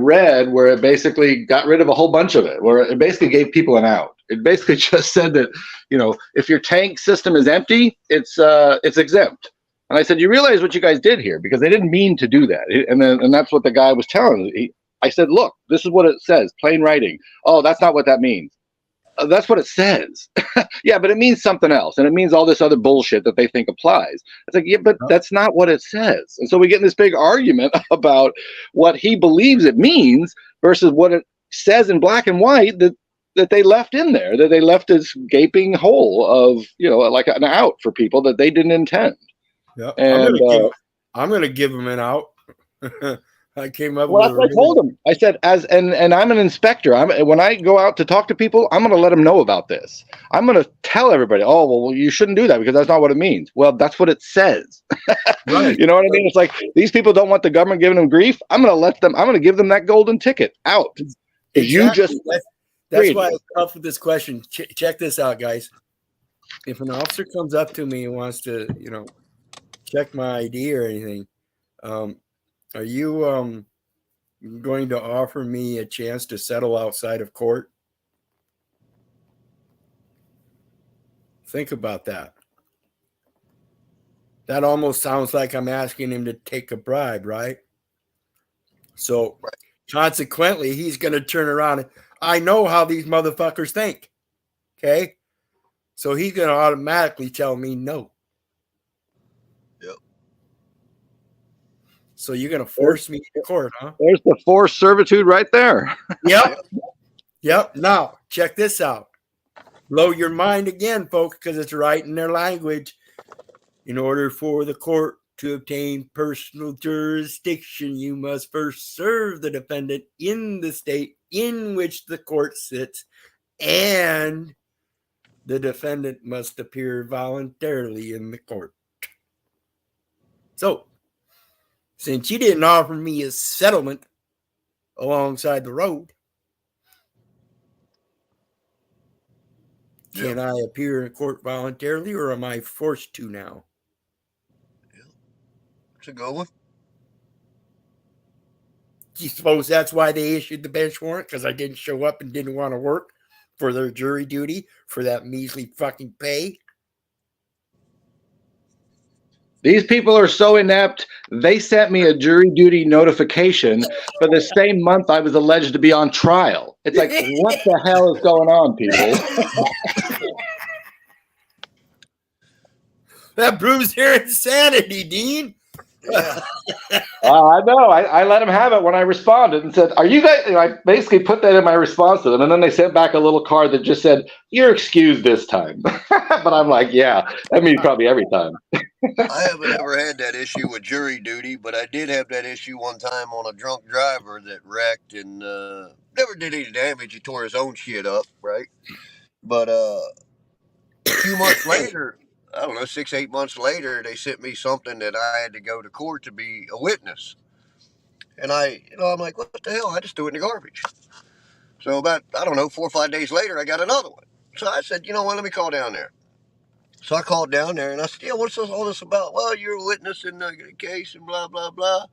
it basically got rid of a whole bunch of it, where it basically gave people an out. It basically just said that, if your tank system is empty, it's exempt. And I said, you realize what you guys did here, because they didn't mean to do that. And that's what the guy was telling me. I said, look, this is what it says, plain writing. Oh, that's not what that means. That's what it says. Yeah, but it means something else. And it means all this other bullshit that they think applies. It's like, yeah, but that's not what it says. And so we get in this big argument about what he believes it means versus what it says in black and white that they left in there, that they left this gaping hole of, like an out for people that they didn't intend. Yep. And I'm going to give him an out. I came up well, with I told him. I said, and I'm an inspector. When I go out to talk to people, I'm going to let them know about this. I'm going to tell everybody, oh, well, you shouldn't do that because that's not what it means. Well, that's what it says. Right. You know what I mean? It's like these people don't want the government giving them grief. I'm going to give them that golden ticket out. Exactly. That's why I come with this question. Check this out, guys. If an officer comes up to me and wants to, check my ID or anything, are you going to offer me a chance to settle outside of court? Think about that. That almost sounds like I'm asking him to take a bribe, right? So consequently, he's going to turn around and I know how these motherfuckers think. Okay? So he's going to automatically tell me no. Yep. So you're going to force me to court, huh? There's the forced servitude right there. Yep. Now, check this out. Blow your mind again, folks, because it's right in their language. In order for the court to obtain personal jurisdiction, you must first serve the defendant in the state in which the court sits, and the defendant must appear voluntarily in the court. So, since you didn't offer me a settlement alongside the road, can I appear in court voluntarily, or am I forced to now? It's a good one. Do you suppose that's why they issued the bench warrant? Because I didn't show up and didn't want to work for their jury duty for that measly fucking pay? These people are so inept. They sent me a jury duty notification for the same month I was alleged to be on trial. It's like, what the hell is going on, people? That proves their insanity, Dean. Yeah. I know. I let them have it when I responded and said, are you guys, I basically put that in my response to them. And then they sent back a little card that just said, you're excused this time. But I'm like, yeah, that means probably every time. I haven't ever had that issue with jury duty, but I did have that issue one time on a drunk driver that wrecked and never did any damage. He tore his own shit up, right? But a few months later, I don't know, 6, 8 months later, they sent me something that I had to go to court to be a witness. And I'm like, what the hell? I just threw it in the garbage. So about, I don't know, 4 or 5 days later, I got another one. So I said, you know what, let me call down there. So I called down there and I said, yeah, what's all this about? Well, you're a witness in the case and blah, blah, blah.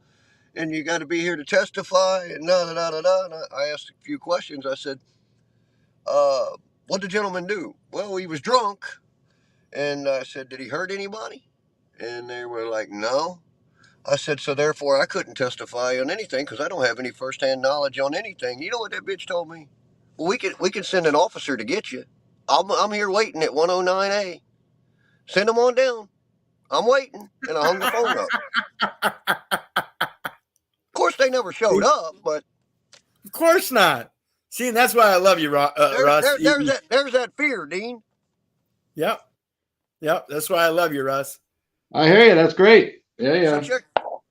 And you got to be here to testify and da, da, da, da, da. And I asked a few questions. I said, what'd the gentleman do? Well, he was drunk. And I said, did he hurt anybody? And they were like, no. I said, so therefore I couldn't testify on anything because I don't have any firsthand knowledge on anything. You know what that bitch told me? Well, we can send an officer to get you. I'm here waiting at 109A. Send him on down. I'm waiting. And I hung the phone up. Of course, they never showed up, but. Of course not. See, and that's why I love you, Ross. There's that fear, Dean. Yep. Yep, that's why I love you, Russ. I hear you. That's great. Yeah, So yeah. check.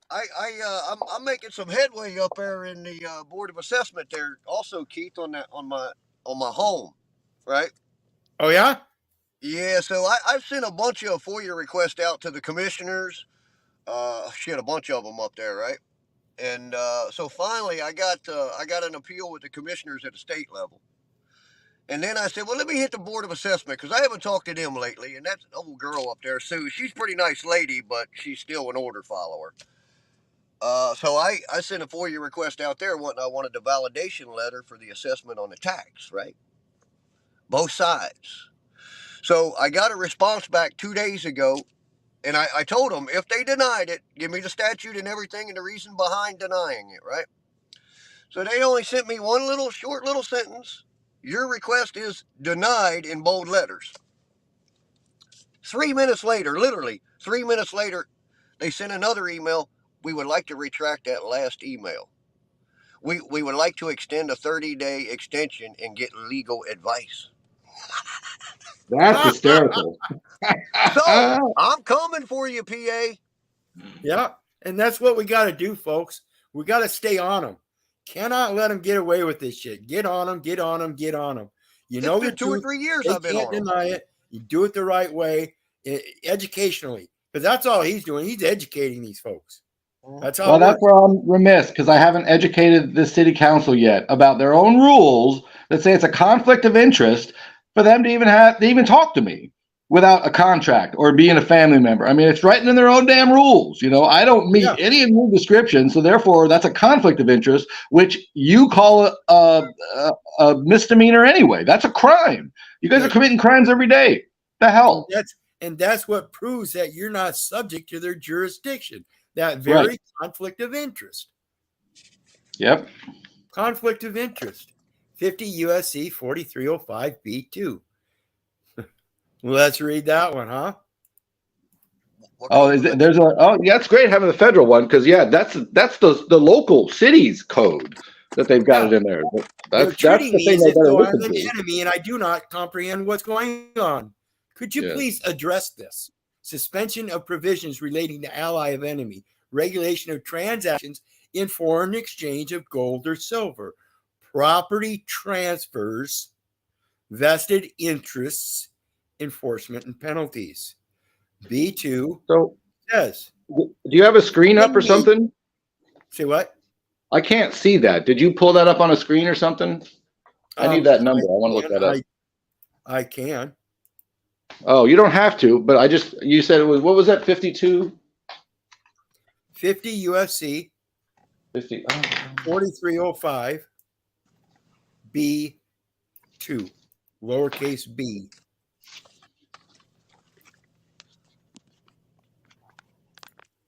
I'm making some headway up there in the board of assessment there. Also, Keith, on my home, right? Oh yeah? Yeah. So I've sent a bunch of FOIA requests out to the commissioners. Shit, a bunch of them up there, right? And so finally, I got an appeal with the commissioners at the state level. And then I said, well, let me hit the board of assessment because I haven't talked to them lately. And that old girl up there, Sue, she's a pretty nice lady, but she's still an order follower. So I sent a FOIA request out there. I wanted a validation letter for the assessment on the tax, right? Both sides. So I got a response back 2 days ago, and I told them if they denied it, give me the statute and everything and the reason behind denying it, right? So they only sent me one little short little sentence. Your request is denied in bold letters. 3 minutes later, literally 3 minutes later, they sent another email. We would like to retract that last email. We would like to extend a 30-day extension and get legal advice. That's hysterical. So I'm coming for you, PA. Yeah, and that's what we got to do, folks. We got to stay on them. Cannot let them get away with this shit. Get on them, get on them, get on them. You It's know the been 2 or truth. 3 years They I've been can't on them. deny it. You do it the right way, educationally, because that's all he's doing. He's educating these folks. That's how Well, it that's works. where I'm remiss because I haven't educated the city council yet about their own rules that say it's a conflict of interest for them to even talk to me without a contract or being a family member. I mean, it's written in their own damn rules. You know, I don't meet Yeah. any of your descriptions, so therefore that's a conflict of interest, which you call a misdemeanor anyway. That's a crime. You guys are committing crimes every day. The hell? And that's what proves that you're not subject to their jurisdiction. That Right. very conflict of interest. Yep. Conflict of interest. 50 USC 4305B2. Let's read that one, huh? Oh, is it, there's a yeah, that's great having the federal one because yeah, that's the local city's code that they've got it in there. They're That's treating the me thing as they if better though I'm listen an to. enemy and I do not comprehend what's going on. Could you Yeah. please address this? Suspension of provisions relating to ally of enemy, regulation of transactions in foreign exchange of gold or silver, property transfers, vested interests, enforcement and penalties. B2 So, says, do you have a screen up or something? say what? I can't see that. Did you pull that up on a screen or something? I need that number. I want to look that up. I can. Oh, you don't have to, but you said it was, what was that, 52? 50 UFC 50. 4305 B2, lowercase b.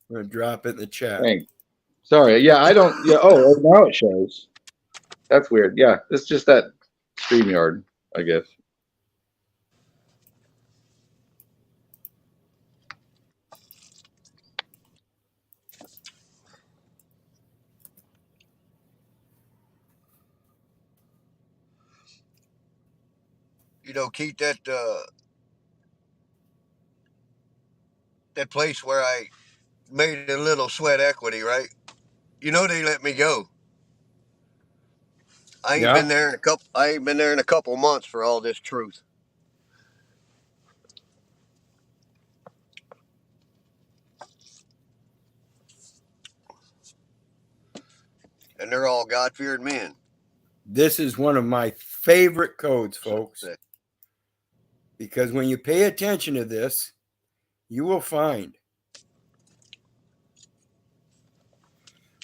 I'm going to drop it in the chat. Thanks. Sorry. Yeah, I don't. Yeah. Oh, now it shows. That's weird. Yeah, it's just that StreamYard, I guess. You know, Keith, that place where I made a little sweat equity, right? You know they let me go. I ain't Yeah. been there in a couple. I ain't been there in a couple months for all this truth. And they're all God fearing men. This is one of my favorite codes, folks, because when you pay attention to this, you will find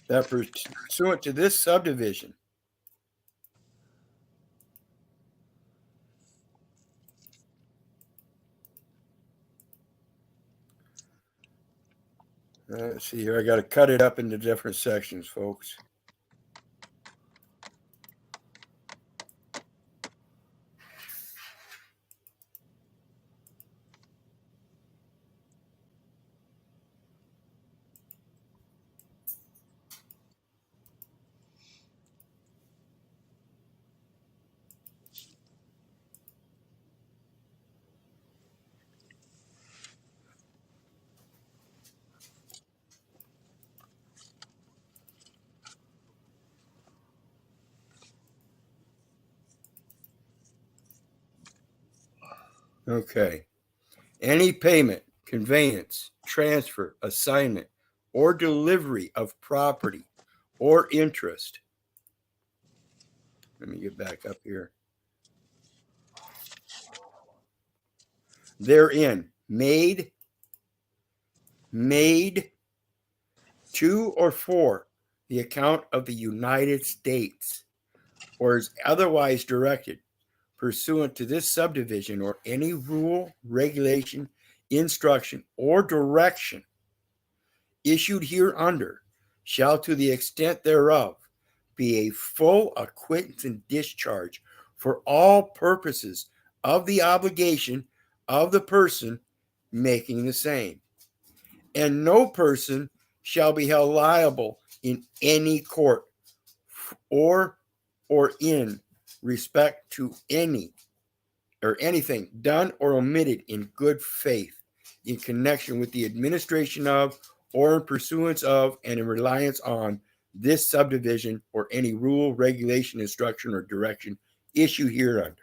that pursuant to this subdivision, let's see here. I got to cut it up into different sections, folks. Okay. Any payment, conveyance, transfer, assignment, or delivery of property or interest. Let me get back up here. Therein, made to or for the account of the United States, or is otherwise directed pursuant to this subdivision or any rule, regulation, instruction, or direction issued hereunder, shall to the extent thereof be a full acquittance and discharge for all purposes of the obligation of the person making the same. And no person shall be held liable in any court or in respect to any or anything done or omitted in good faith in connection with the administration of or in pursuance of and in reliance on this subdivision or any rule, regulation, instruction, or direction issued hereunder.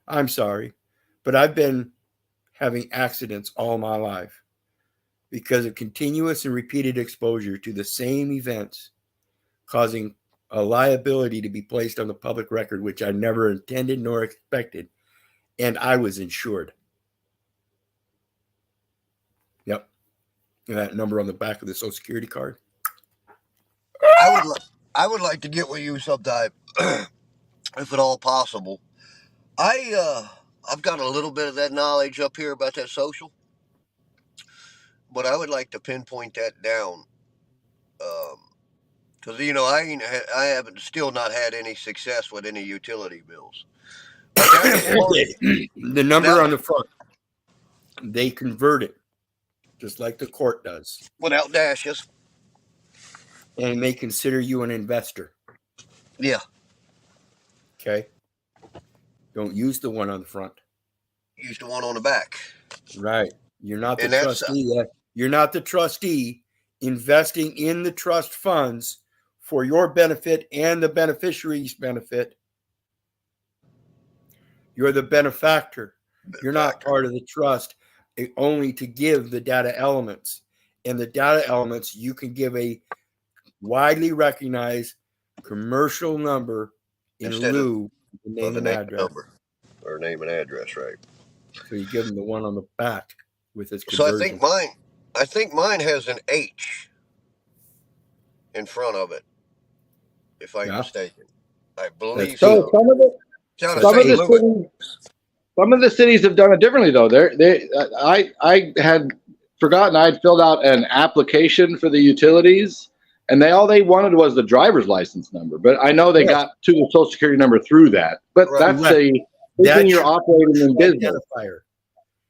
I'm sorry, but I've been having accidents all my life because of continuous and repeated exposure to the same events, causing a liability to be placed on the public record, which I never intended nor expected, and I was insured. Yep. And that number on the back of the Social Security card. I would I would like to get with you sometime, if at all possible. I've got a little bit of that knowledge up here about that social, but I would like to pinpoint that down. Because I haven't still not had any success with any utility bills. But that was one. The number That on the front, they convert it just like the court does, without dashes. and they consider you an investor. Yeah, Okay. Don't use the one on the front. use the one on the back. Right. You're not the And that's trustee. You're not the trustee investing in the trust funds for your benefit and the beneficiary's benefit. You're the benefactor. You're not part of the trust, only to give the data elements. And the data elements, you can give a widely recognized commercial number in instead lieu of the name the and name address. number or name and address, right? So you give them the one on the back with its So conversion. I think mine has an H in front of it, if I'm Yeah. mistaken. I believe So so. some Down in of St. the Louis. cities, some of the cities have done it differently though. I had forgotten I'd filled out an application for the utilities, and all they wanted was the driver's license number. But I know they Yes. got to the social security number through that. But Right. that's thinking That's you're your operating in business. identifier.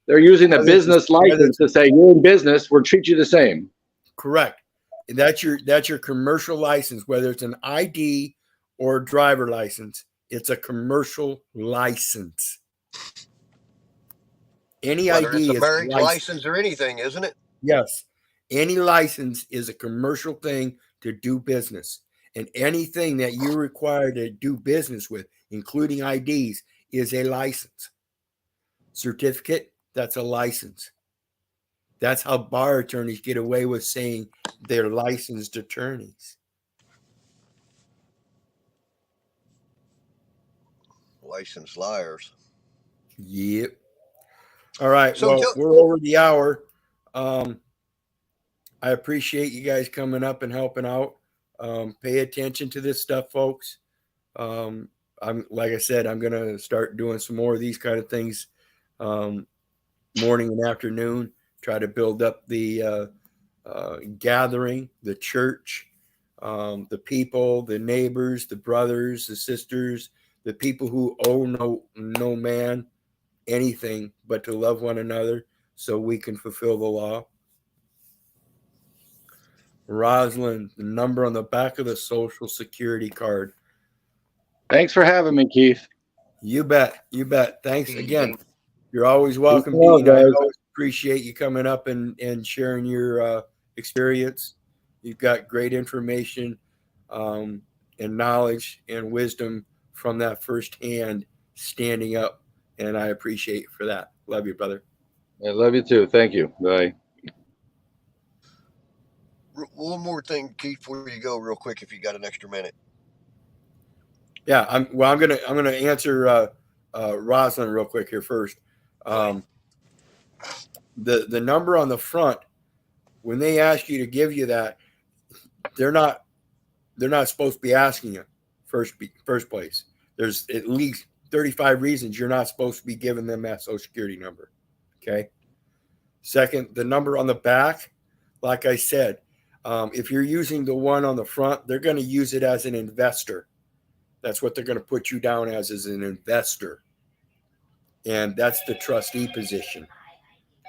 They're using the Whether it's- business whether license it's- to say you're in business. We'll treat you the same. Correct. That's your commercial license, whether it's an ID or a driver license. It's a commercial license. Any Whether ID it's a is marriage license. license or anything, isn't it? Yes. Any license is a commercial thing to do business. And anything that you're required to do business with, including IDs, is a license. Certificate, that's a license. That's how bar attorneys get away with saying they're licensed attorneys. Licensed liars. Yep. All right. So, Well, we're over the hour. I appreciate you guys coming up and helping out. Pay attention to this stuff, folks. I'm like I said, I'm gonna start doing some more of these kind of things, morning and afternoon. Try to build up the gathering, the church, the people, the neighbors, the brothers, the sisters, the people who owe no man anything but to love one another, so we can fulfill the law. Rosalind, the number on the back of the Social Security card. Thanks for having me, Keith. You bet. You bet. Thanks Easy. again. You're always welcome, Peace out, Dean. I guys. always appreciate you coming up and sharing your experience. You've got great information, and knowledge and wisdom from that firsthand, standing up and I appreciate you for that. Love you, brother. I love you too. Thank you. Bye. One more thing, Keith, before you go, real quick, if you got an extra minute. Yeah, I'm gonna answer Rosalind real quick here first. Okay. The number on the front, when they ask you to give you that, they're not supposed to be asking you first place. There's at least 35 reasons you're not supposed to be giving them that social security number. Okay. Second, the number on the back, like I said, if you're using the one on the front, they're going to use it as an investor. That's what they're going to put you down as an investor. And that's the trustee position.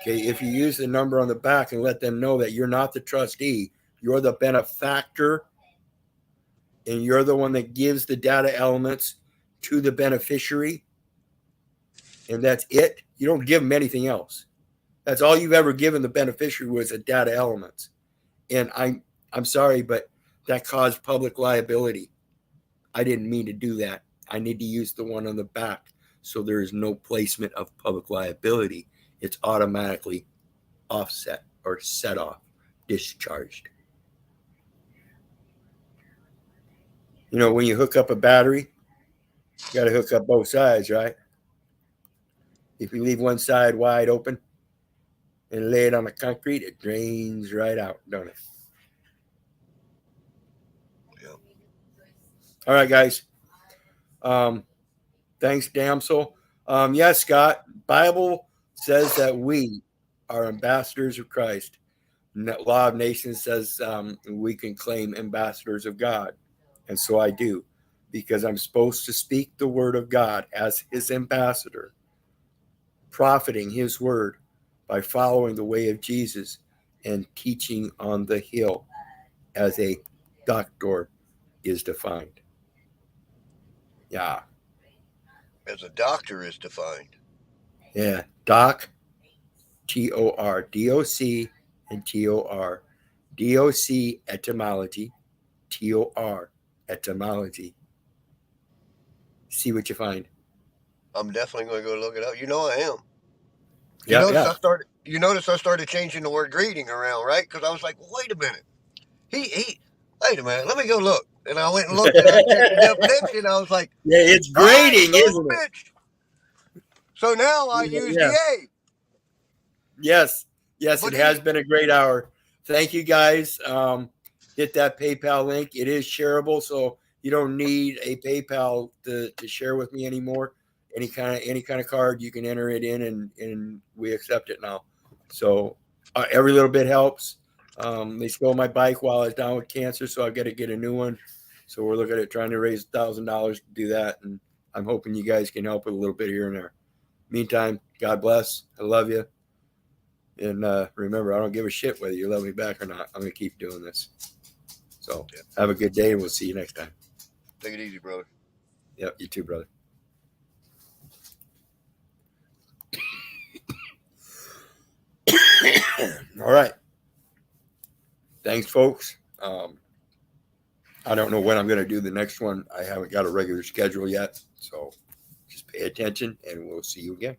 Okay. If you use the number on the back and let them know that you're not the trustee, you're the benefactor, and you're the one that gives the data elements to the beneficiary, and that's it. You don't give them anything else. That's all you've ever given the beneficiary was the data elements. And I'm sorry, but that caused public liability. I didn't mean to do that. I need to use the one on the back, so there is no placement of public liability. It's automatically offset or set off, discharged. You know, when you hook up a battery, you got to hook up both sides, right? If you leave one side wide open and lay it on the concrete, it drains right out, don't it? Yep. All right, guys. Thanks, damsel. Yes, Scott. Bible says that we are ambassadors of Christ. Law of Nations says we can claim ambassadors of God, and so I do, because I'm supposed to speak the word of God as His ambassador, profiting His word by following the way of Jesus and teaching on the hill, as a doctor is defined. Yeah. As a doctor is defined. Yeah. Doc, TOR, DOC, and TOR. DOC, etymology, TOR, etymology. See what you find. I'm definitely going to go look it up. You know I am. You Yeah, notice yeah. I started. You notice I started changing the word greeting around, right? Because I was like, well, wait a minute. He. Wait a minute. Let me go look. And I went and looked, and I checked the definition. I was like, Yeah, it's I grading, son of isn't a it? bitch. So now I use the Yeah. A. Yes. Yes, it But has any, been a great hour. Thank you, guys. Hit that PayPal link. It is shareable, so you don't need a PayPal to share with me anymore. Any kind of card, you can enter it in, and we accept it now. So every little bit helps. They stole my bike while I was down with cancer, so I've got to get a new one. So we're looking at trying to raise $1,000 to do that, and I'm hoping you guys can help with a little bit here and there. Meantime, God bless. I love you. And remember, I don't give a shit whether you love me back or not. I'm going to keep doing this. So have a good day, and we'll see you next time. take it easy, brother. Yep, you too, brother. All right. Thanks, folks. I don't know when I'm going to do the next one. I haven't got a regular schedule yet. So just pay attention, and we'll see you again.